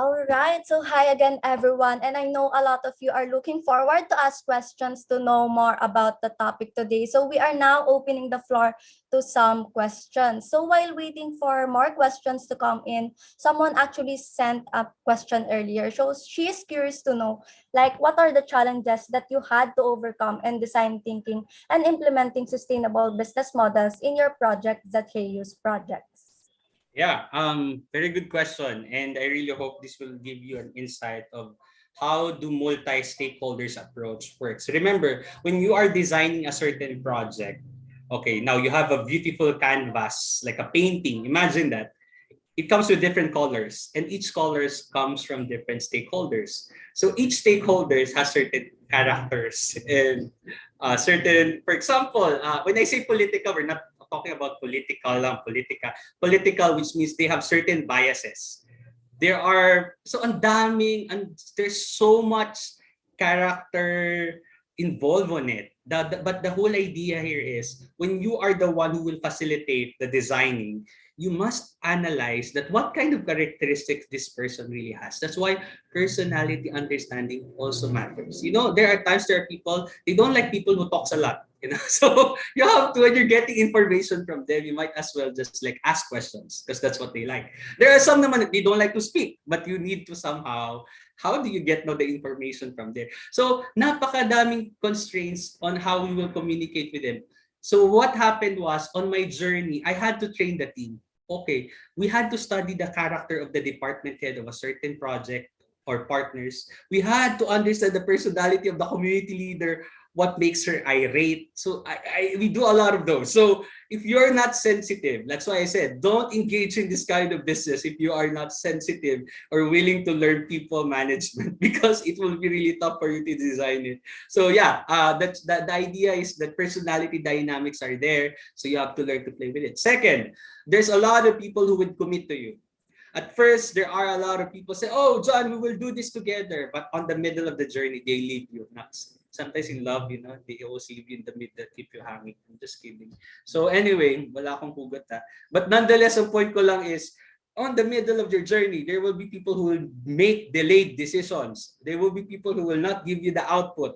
All right. So hi again, everyone. And I know a lot of you are looking forward to ask questions to know more about the topic today. So we are now opening the floor to some questions. So while waiting for more questions to come in, someone actually sent a question earlier. So she is curious to know, like, what are the challenges that you had to overcome in design thinking and implementing sustainable business models in your project, the KU's projects? Yeah, very good question. And I really hope this will give you an insight of how do multi-stakeholders approach works. Remember, when you are designing a certain project, okay, now you have a beautiful canvas, like a painting. Imagine that. It comes with different colors, and each colors comes from different stakeholders. So each stakeholders has certain characters and certain, for example, when I say political, we're not talking about political, which means they have certain biases. There are, so ang daming, and there's so much character involved on it. But the whole idea here is when you are the one who will facilitate the designing, you must analyze that what kind of characteristics this person really has. That's why personality understanding also matters. You know, there are times there are people, they don't like people who talks a lot. You know, so you have to, when you're getting information from them, you might as well just like ask questions because that's what they like. There are some naman that they don't like to speak, but you need to somehow, how do you get the information from there? So napakadaming constraints on how we will communicate with them. So what happened was on my journey, I had to train the team. Okay, we had to study the character of the department head of a certain project or partners. We had to understand the personality of the community leader, what makes her irate. So we do a lot of those. So if you're not sensitive, that's why I said, don't engage in this kind of business if you are not sensitive or willing to learn people management because it will be really tough for you to design it. So yeah, that's the idea is that personality dynamics are there. So you have to learn to play with it. Second, there's a lot of people who would commit to you. At first, there are a lot of people say, oh, John, we will do this together. But on the middle of the journey, they leave you. Sometimes in love, you know, they always leave you in the middle, keep you hanging. I'm just kidding. So anyway, wala akong hugot ha. But nonetheless, ang point ko lang is, on the middle of your journey, there will be people who will make delayed decisions. There will be people who will not give you the output.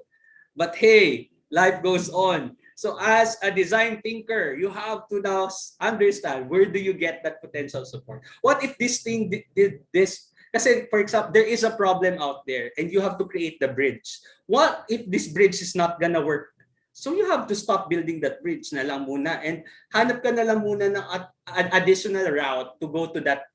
But hey, life goes on. So as a design thinker, you have to now understand where do you get that potential support. What if this thing did this? Kasi for example, there is a problem out there and you have to create the bridge. What if this bridge is not gonna work? So you have to stop building that bridge na lang muna and hanap ka na lang muna ng an additional route to go to that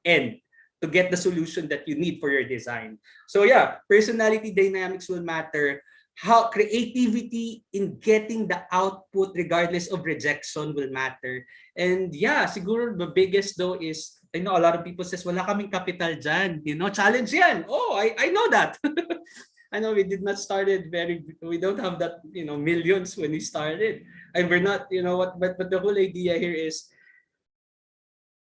end to get the solution that you need for your design. So yeah, personality dynamics will matter. How creativity in getting the output regardless of rejection will matter. And yeah, siguro the biggest though is, I know a lot of people says, wala kaming capital dyan. You know, challenge yan. Oh, I know that. I know we did not started we don't have that, you know, millions when we started. And we're not, you know what, but the whole idea here is,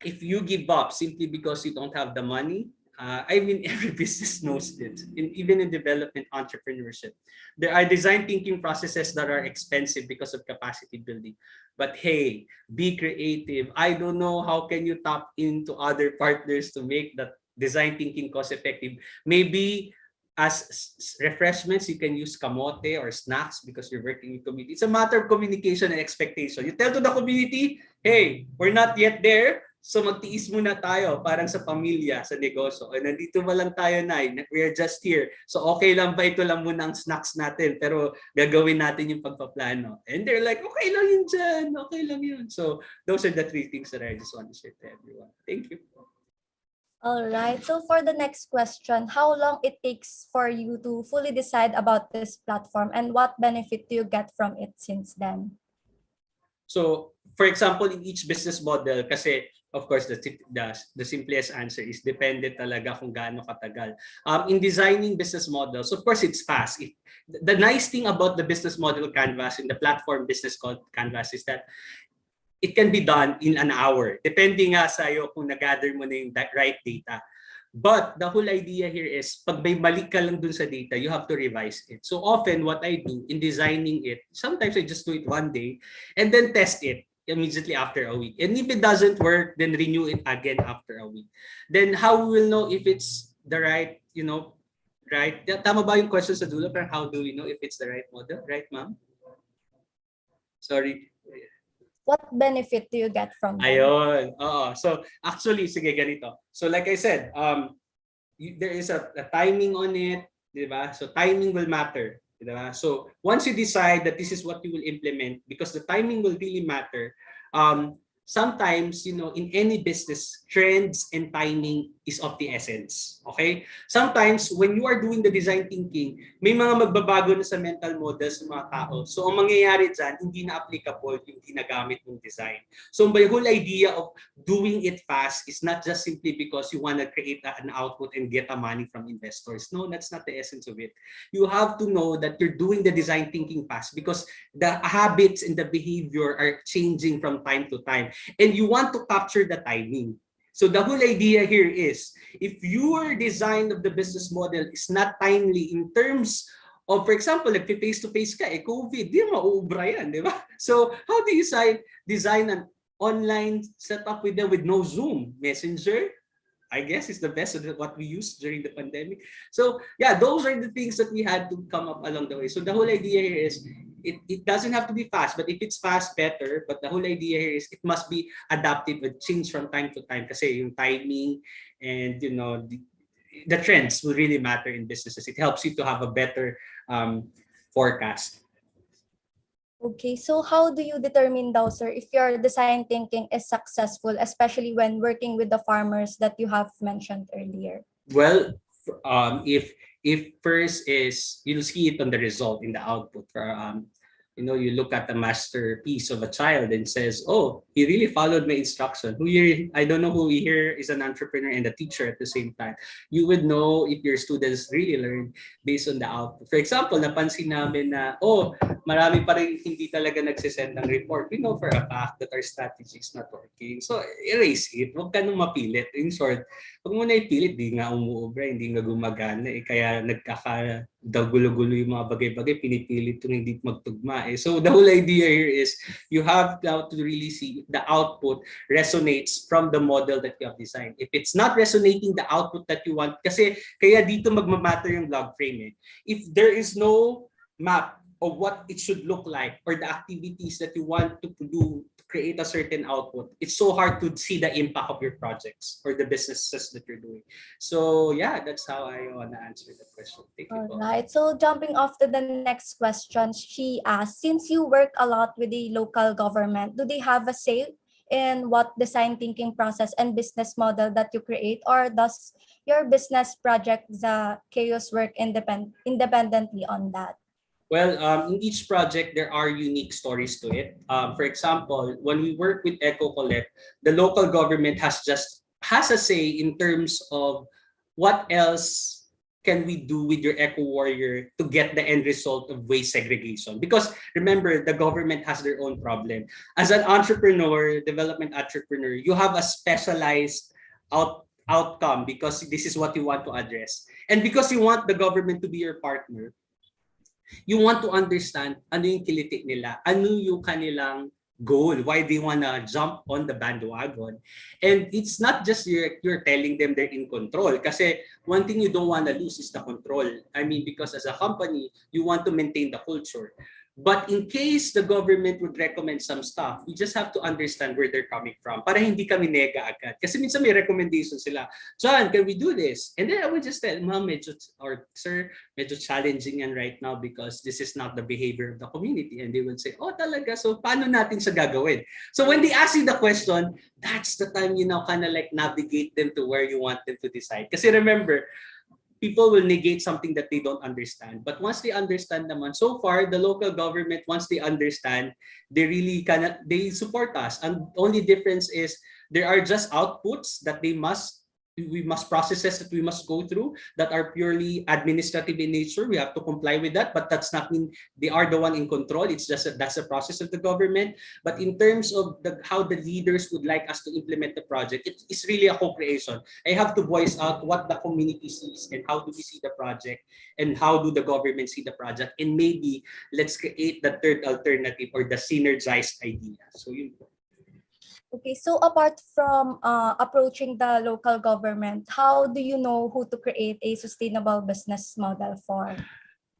if you give up simply because you don't have the money, I mean, every business knows it, even in development entrepreneurship. There are design thinking processes that are expensive because of capacity building. But hey, be creative. I don't know how can you tap into other partners to make that design thinking cost effective. Maybe as refreshments, you can use kamote or snacks because you're working with community. It's a matter of communication and expectation. You tell to the community, hey, we're not yet there. So magtiis muna tayo parang sa pamilya, sa negosyo. O nandito ba lang tayo, Nay? We're just here. So okay lang ba ito lang muna ang snacks natin pero gagawin natin yung pagpaplano. And they're like, okay lang yun dyan. Okay lang yun. So those are the three things that I just want to share to everyone. Thank you. All right. So for the next question, how long it takes for you to fully decide about this platform and what benefit do you get from it since then? So for example, in each business model, kasi of course, the simplest answer is depende talaga kung gaano katagal. In designing business models, of course, it's fast. The nice thing about the business model canvas and the platform business called canvas is that it can be done in an hour. Depende nga sa'yo kung nag-gather mo na yung right data. But the whole idea here is, pag may mali ka lang dun sa data, you have to revise it. So often, what I do in designing it, sometimes I just do it one day and then test it. immediately after a week. And if it doesn't work, then renew it again after a week. Then how we will know if it's the right, right? Tama ba yung question sa dulo? Parang how do we know if it's the right model? Right, ma'am? Sorry. What benefit do you get from them? Ayun. Oo. So actually, sige ganito. So like I said, there is a timing on it, di ba? So timing will matter, di ba? So once you decide that this is what you will implement, because the timing will really matter, sometimes, in any business, trends and timing is of the essence. Okay? Sometimes, when you are doing the design thinking, may mga magbabago na sa mental models ng mga tao. So, ang mangyayari dyan, hindi na applicable yung ginagamit ng design. So, the whole idea of doing it fast is not just simply because you want to create an output and get money from investors. No, that's not the essence of it. You have to know that you're doing the design thinking fast because the habits and the behavior are changing from time to time. And you want to capture the timing. So the whole idea here is, if your design of the business model is not timely in terms of, for example, like face-to-face ka, COVID, di mauubra yan, di ba? So how do you design an online setup with them with no Zoom? Messenger, I guess, is the best of what we used during the pandemic. So yeah, those are the things that we had to come up along the way. So the whole idea here is, it doesn't have to be fast, but if it's fast, better. But the whole idea here is it must be adaptive and change from time to time kasi yung timing and the trends will really matter in businesses. It helps you to have a better forecast. Okay, so how do you determine though, sir, if your design thinking is successful, especially when working with the farmers that you have mentioned earlier? Well, if first is, you'll see it on the result in the output. For you look at the masterpiece of a child and says, oh, he really followed my instruction. I don't know who here is an entrepreneur and a teacher at the same time. You would know if your students really learn based on the output. For example, napansin namin na, marami pa rin hindi talaga nagsisend ng report. We know for a fact that our strategy is not working. So erase it. Huwag ka nang mapilit. In short, huwag mo na ipilit, di nga umuubra, hindi nga gumagana. Kaya gulo-gulo yung mga bagay-bagay, pinipilit yung hindi magtugma. So the whole idea here is you have now to really see the output resonates from the model that you have designed. If it's not resonating the output that you want, kasi kaya dito magmamatter yung log frame. If there is no map of what it should look like or the activities that you want to do to create a certain output, it's so hard to see the impact of your projects or the businesses that you're doing. So yeah, that's how I want to answer the question. Thank you. All right, so jumping off to the next question, she asked, since you work a lot with the local government, do they have a say in what design thinking process and business model that you create, or does your business project, the Chaos, work independently on that? Well, in each project, there are unique stories to it. For example, when we work with Eco Collect, the local government has a say in terms of what else can we do with your Eco Warrior to get the end result of waste segregation. Because remember, the government has their own problem. As an entrepreneur, development entrepreneur, you have a specialized outcome because this is what you want to address. And because you want the government to be your partner, you want to understand ano yung kiliti nila, ano yung kanilang goal, why they wanna jump on the bandwagon. And it's not just you're telling them they're in control. Kasi one thing you don't wanna lose is the control. I mean, because as a company, you want to maintain the culture. But in case the government would recommend some stuff, we just have to understand where they're coming from para hindi kami nega agad. Kasi minsan may recommendation sila, John, can we do this? And then I would just tell, ma'am, sir, medyo challenging yan right now because this is not the behavior of the community. And they would say, oh talaga, so paano natin siya gagawin? So when they ask you the question, that's the time you now kind of like navigate them to where you want them to decide. Kasi remember, people will negate something that they don't understand. But once they understand naman, so far, the local government, once they understand, they really they support us. And only difference is there are just outputs that we must processes that we must go through that are purely administrative in nature. We have to comply with that, but that's not mean they are the one in control. It's just that's a process of the government. But in terms of how the leaders would like us to implement the project, it's really a co-creation. I have to voice out what the community sees and how do we see the project and how do the government see the project, and maybe let's create the third alternative or the synergized idea. So Okay, so apart from approaching the local government, how do you know who to create a sustainable business model for?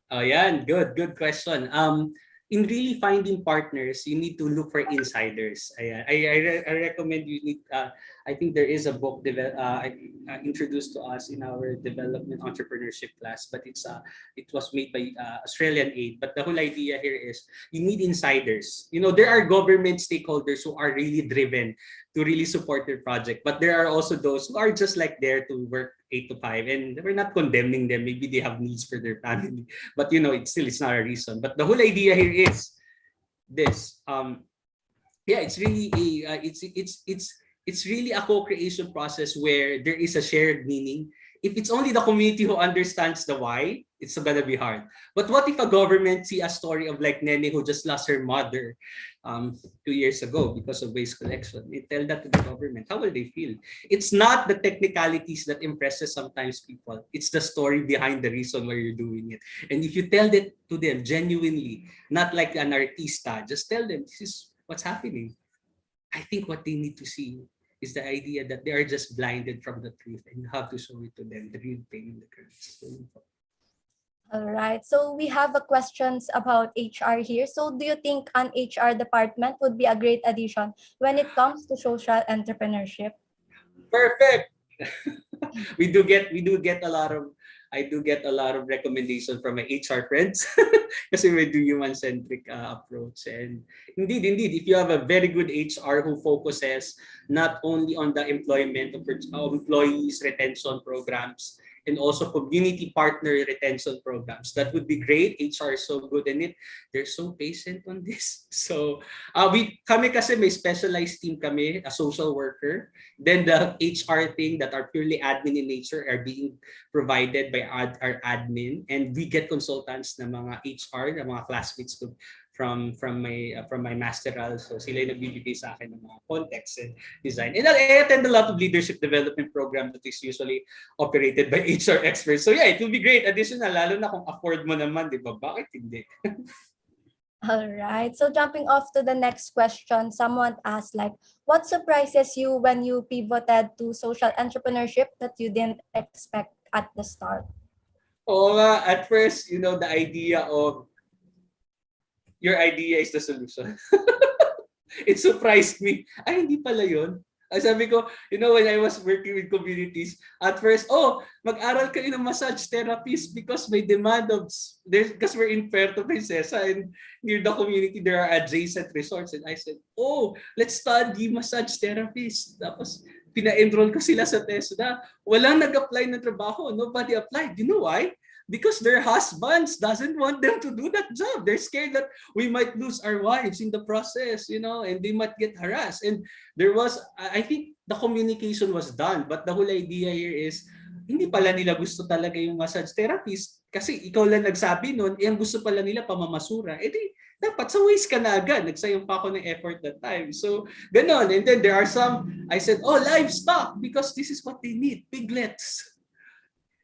Oh, yan. Good question. In really finding partners, you need to look for insiders. Ayan. I recommend you need, I think there is a book introduced to us in our development entrepreneurship class, but it was made by Australian Aid. But the whole idea here is you need insiders. You know, there are government stakeholders who are really driven to really support your project. But there are also those who are just like there to work 8 to 5, and we're not condemning them. Maybe they have needs for their family, but you know, it's not a reason. But the whole idea here is this. Yeah, it's really it's really a co-creation process where there is a shared meaning. If it's only the community who understands the why, it's gonna be hard. But what if a government see a story of like Nene who just lost her mother 2 years ago because of waste collection? They tell that to the government. How will they feel? It's not the technicalities that impresses sometimes people. It's the story behind the reason why you're doing it. And if you tell that to them genuinely, not like an artista, just tell them this is what's happening. I think what they need to see is the idea that they are just blinded from the truth and you have to show it to them, the real pain in the curves. All right. So we have a questions about HR here. So do you think an HR department would be a great addition when it comes to social entrepreneurship? Perfect. We do get a lot of I do get a lot of recommendations from my HR friends kasi we do human-centric approach. And indeed, if you have a very good HR who focuses not only on the employment of employees retention programs and also community partner retention programs, that would be great. HR is so good in it. They're so patient on this. So kami kasi may specialized team kami, a social worker. Then the HR thing that are purely admin in nature are being provided by our admin, and we get consultants na mga HR, na mga classmates ko from my masteral. So sila yung nagbibigay sa akin ng mga context and design. And I attend a lot of leadership development program that is usually operated by HR experts. So yeah, it will be great additional, lalo na kung afford mo naman, di ba? Bakit hindi? All right. So jumping off to the next question, someone asked like, what surprises you when you pivoted to social entrepreneurship that you didn't expect at the start? Oo nga, at first, you know, the idea of your idea is the solution. It surprised me. Ay, hindi pala yun. Ay, sabi ko, you know, when I was working with communities, at first, mag-aral kayo ng massage therapist because may demand of, because we're in Puerto Princesa and near the community, there are adjacent resorts. And I said, let's study massage therapist. Tapos, pina-enroll ko sila sa TESDA. Walang nag-apply ng trabaho. Nobody applied. You know why? Because their husbands doesn't want them to do that job. They're scared that we might lose our wives in the process, you know, and they might get harassed. And there was, I think the communication was done, but the whole idea here is, hindi pala nila gusto talaga yung massage therapist kasi ikaw lang nagsabi nun, ang gusto pala nila pamamasura. Dapat sa waste ka na agad. Nagsayang pa ako ng effort that time. So, ganon. And then there are some, I said, livestock, because this is what they need, piglets.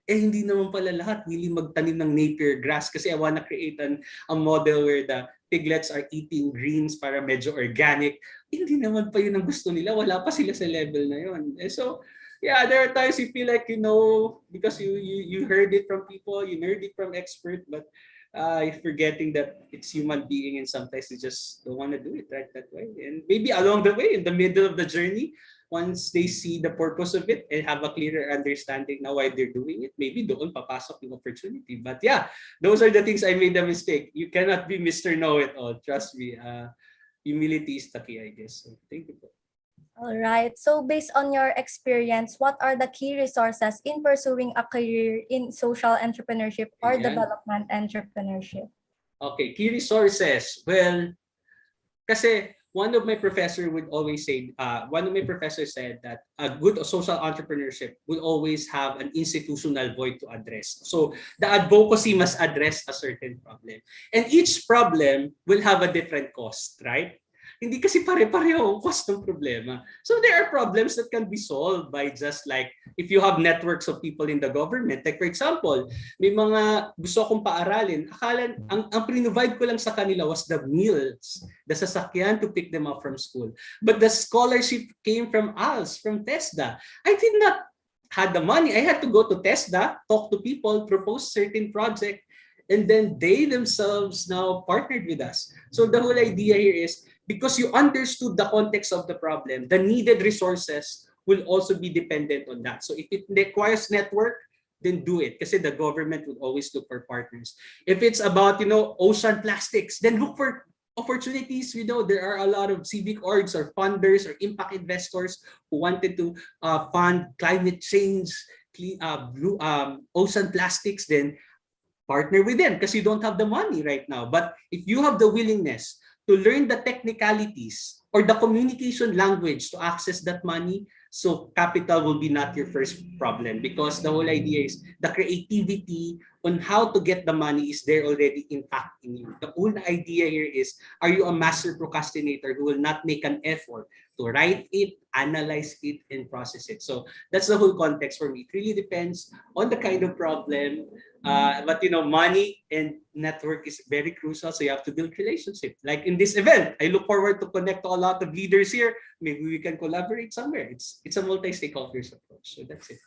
Hindi naman pala lahat willing magtanim ng napier grass kasi I wanna create a model where the piglets are eating greens para medyo organic. Hindi naman pa yun ang gusto nila. Wala pa sila sa level na yun. So, yeah, there are times you feel like, you know, because you heard it from people, you heard it from expert, but forgetting that it's human being and sometimes they just don't want to do it right that way. And maybe along the way, in the middle of the journey, once they see the purpose of it and have a clearer understanding now why they're doing it, maybe doon papasok yung opportunity. But yeah, those are the things I made a mistake. You cannot be Mr. Know-it-all. Trust me. Humility is the key, I guess. So thank you. All right. So based on your experience, what are the key resources in pursuing a career in social entrepreneurship or development entrepreneurship? Okay, key resources. Well, kasi one of my professors said that a good social entrepreneurship would always have an institutional void to address. So the advocacy must address a certain problem. And each problem will have a different cost, right? Hindi kasi pare-pareho ang cost ng problema. So there are problems that can be solved by just like if you have networks of people in the government. Like for example, may mga gusto akong paaralin. Akala, ang provide ko lang sa kanila was the meals, the sasakyan to pick them up from school. But the scholarship came from us, from TESDA. I did not had the money. I had to go to TESDA, talk to people, propose certain project, and then they themselves now partnered with us. So the whole idea here is because you understood the context of the problem, the needed resources will also be dependent on that. So if it requires network, then do it. Kasi the government will always look for partners. If it's about, ocean plastics, then look for opportunities. There are a lot of civic orgs or funders or impact investors who wanted to fund climate change, ocean plastics, then partner with them because you don't have the money right now. But if you have the willingness to learn the technicalities or the communication language to access that money, so capital will be not your first problem because the whole idea is the creativity on how to get the money is there already intact in you. The whole idea here is, are you a master procrastinator who will not make an effort to write it, analyze it, and process it? So that's the whole context for me. It really depends on the kind of problem. But money and network is very crucial. So you have to build relationship. Like in this event, I look forward to connect to a lot of leaders here. Maybe we can collaborate somewhere. It's a multi-stakeholders approach. So that's it.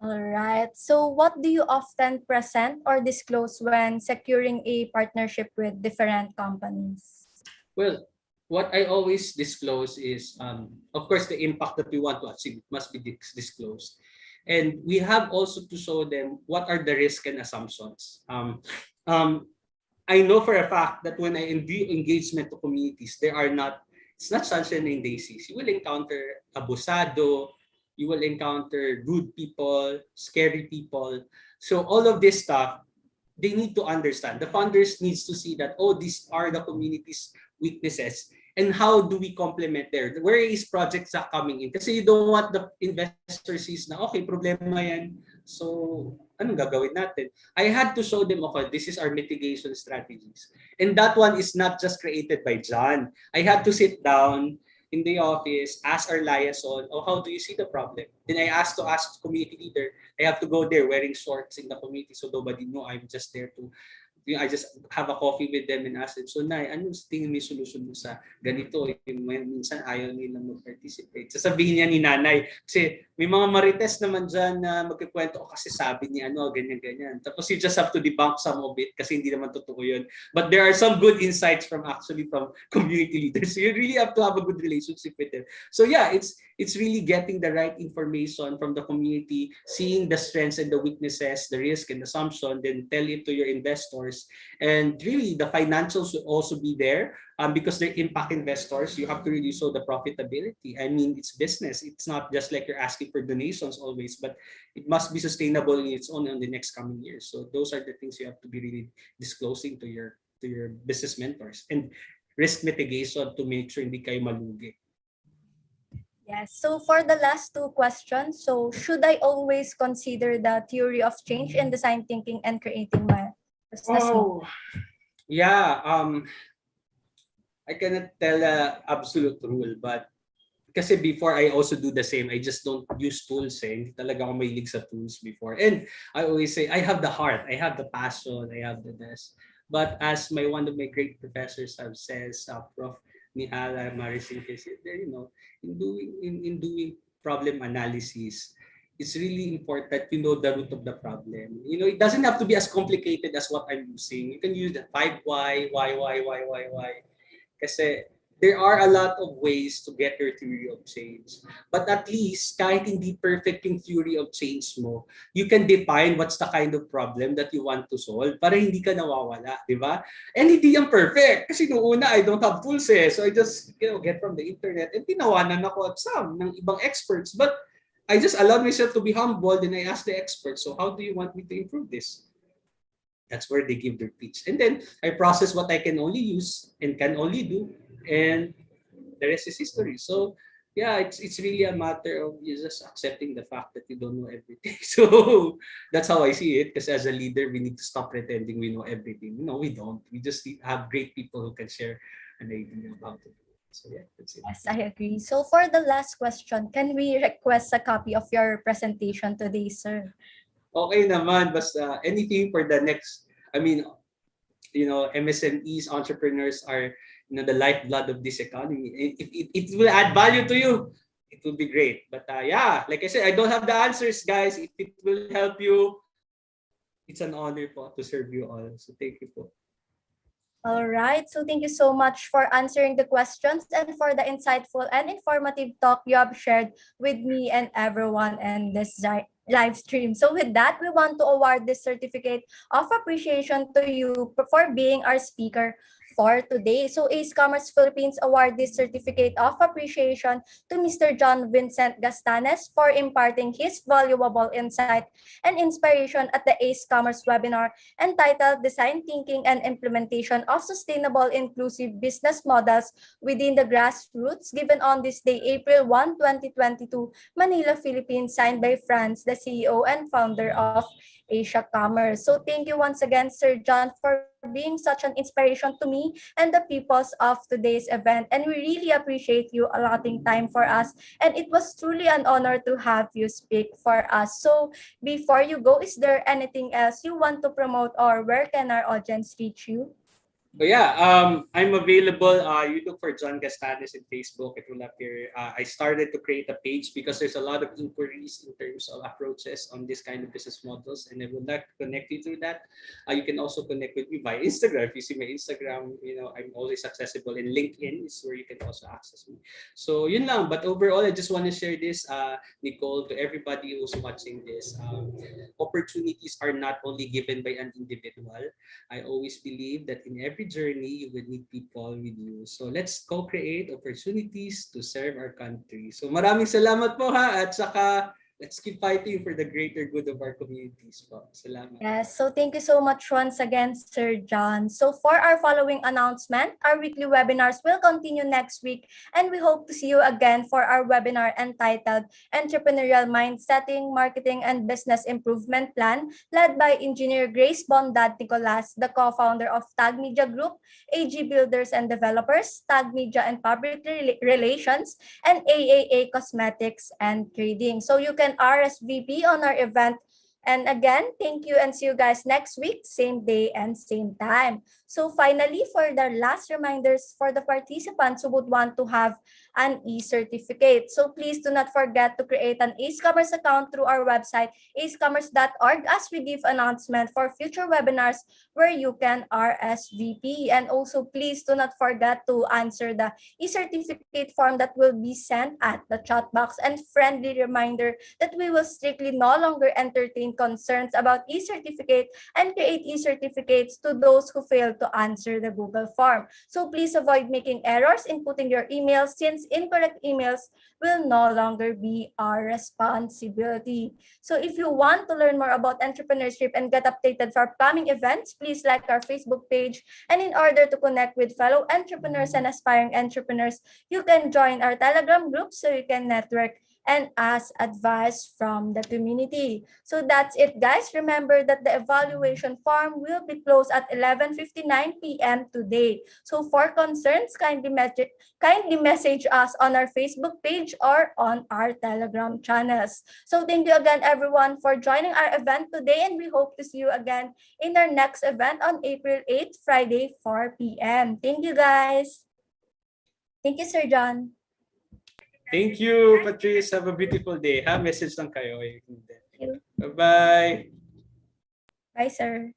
All right. So what do you often present or disclose when securing a partnership with different companies? Well, what I always disclose is, of course, the impact that we want to achieve must be disclosed. And we have also to show them what are the risks and assumptions. I know for a fact that when I do engagement to communities, it's not sunshine and daisies. You will encounter abusado, you will encounter rude people, scary people. So all of this stuff, they need to understand. The funders needs to see that, these are the community's weaknesses. And how do we complement there? Where is projects coming in? Kasi you don't want the investor sees na, okay, problema yan. So, anong gagawin natin? I had to show them, okay, this is our mitigation strategies. And that one is not just created by John. I had to sit down in the office, ask our liaison, how do you see the problem? Then I asked to ask community leader. I have to go there wearing shorts in the community so nobody know I'm just there to I just have a coffee with them and ask them, so Nay, anong tingin mo yung solution mo sa ganito? Minsan ayaw nilang mag-participate. Sasabihin niya ni Nanay, kasi may mga marites naman dyan na magkikwento, kasi sabi niya ganyan-ganyan. Tapos you just have to debunk some of it kasi hindi naman totoo yun. But there are some good insights from community leaders. So you really have to have a good relationship with them. So yeah, it's really getting the right information from the community, seeing the strengths and the weaknesses, the risk and assumption, then tell it to your investors. And really, the financials will also be there because they're impact investors. You have to really show the profitability. I mean, it's business. It's not just like you're asking for donations always, but it must be sustainable in its own in the next coming years. So those are the things you have to be really disclosing to your business mentors. And risk mitigation to make sure hindi kayo malugi. Yes. So for the last two questions, so should I always consider the theory of change in design thinking and creating my business model? Yeah. I cannot tell an absolute rule, but kasi before I also do the same. I just don't use tools. Hindi talaga ako mahilig sa tools before. And I always say, I have the heart, I have the passion, I have the best. But as one of my great professors have says, Prof. Nihala Marisin, in doing problem analysis, it's really important to know the root of the problem. It doesn't have to be as complicated as what I'm using. You can use the 5 why. Kasi there are a lot of ways to get your theory of change. But at least, kahit hindi perfect yung theory of change mo, you can define what's the kind of problem that you want to solve para hindi ka nawawala, di ba? And hindi yan perfect. Kasi noong una, I don't have tools So I just get from the internet and tinawanan ako at some ng ibang experts. But I just allowed myself to be humble and I asked the experts, so how do you want me to improve this? That's where they give their pitch. And then I process what I can only use and can only do. And the rest is history. So yeah, it's really a matter of you just accepting the fact that you don't know everything. So that's how I see it. Because as a leader, we need to stop pretending we know everything. No, we don't. We just have great people who can share an idea about it. So yeah, that's it. Yes, I agree. So for the last question, can we request a copy of your presentation today, sir? Okay naman, basta anything for the next, I mean, MSMEs, entrepreneurs are, the lifeblood of this economy. If it will add value to you, it will be great. But yeah, like I said, I don't have the answers, guys. If it will help you, it's an honor po to serve you all. So thank you po. All right. So thank you so much for answering the questions and for the insightful and informative talk you have shared with me and everyone in this live stream. So with that, we want to award this certificate of appreciation to you for being our speaker for today. So Ace Commerce Philippines award this certificate of appreciation to Mr. John Vincent Gastanes for imparting his valuable insight and inspiration at the Ace Commerce webinar entitled Design Thinking and Implementation of Sustainable Inclusive Business Models within the Grassroots, given on this day, April 1, 2022, Manila, Philippines, signed by Franz, the CEO and founder of Asia Commerce. So thank you once again, Sir John, for being such an inspiration to me and the peoples of today's event. And we really appreciate you allotting time for us. And it was truly an honor to have you speak for us. So before you go, is there anything else you want to promote or where can our audience reach you? So yeah, I'm available. You look for John Gastanes in Facebook. It will appear. I started to create a page because there's a lot of inquiries in terms of approaches on this kind of business models, and I would like to connect you through that. You can also connect with me via Instagram. If you see my Instagram, I'm always accessible. In LinkedIn is where you can also access me. So yun lang. But overall, I just want to share this, Nicole, to everybody who's watching this. Opportunities are not only given by an individual. I always believe that in every journey, you will need people with you. So let's co-create opportunities to serve our country. So maraming salamat po ha, at saka let's keep fighting for the greater good of our communities po. Salamat. Yes, so thank you so much once again, Sir John. So for our following announcement, our weekly webinars will continue next week, and we hope to see you again for our webinar entitled Entrepreneurial Mindsetting, Marketing, and Business Improvement Plan, led by Engineer Grace Bondad Nicolas, the co-founder of Tag Media Group, AG Builders and Developers, Tag Media and Public Relations, and AAA Cosmetics and Trading. So you can RSVP on our event. And again, thank you and see you guys next week, same day and same time. So finally, for the last reminders for the participants who would want to have an e-certificate. So please do not forget to create an Ace Commerce account through our website, acecommerce.org, as we give announcement for future webinars where you can RSVP. And also, please do not forget to answer the e-certificate form that will be sent at the chat box. And friendly reminder that we will strictly no longer entertain concerns about e-certificate and create e-certificates to those who fail to answer the Google form. So please avoid making errors in putting your emails, since incorrect emails will no longer be our responsibility. So if you want to learn more about entrepreneurship and get updated for upcoming events, please like our Facebook page. And in order to connect with fellow entrepreneurs and aspiring entrepreneurs, you can join our Telegram group so you can network and ask advice from the community. So that's it, guys. Remember that the evaluation form will be closed at 11:59 p.m. today. So for concerns, kindly message us on our Facebook page or on our Telegram channels. So thank you again, everyone, for joining our event today, and we hope to see you again in our next event on April 8th, Friday, 4 p.m. Thank you, guys. Thank you, Sir John. Thank you, Patrice. Have a beautiful day. Ha? Message lang kayo. Thank you. Bye-bye. Bye, sir.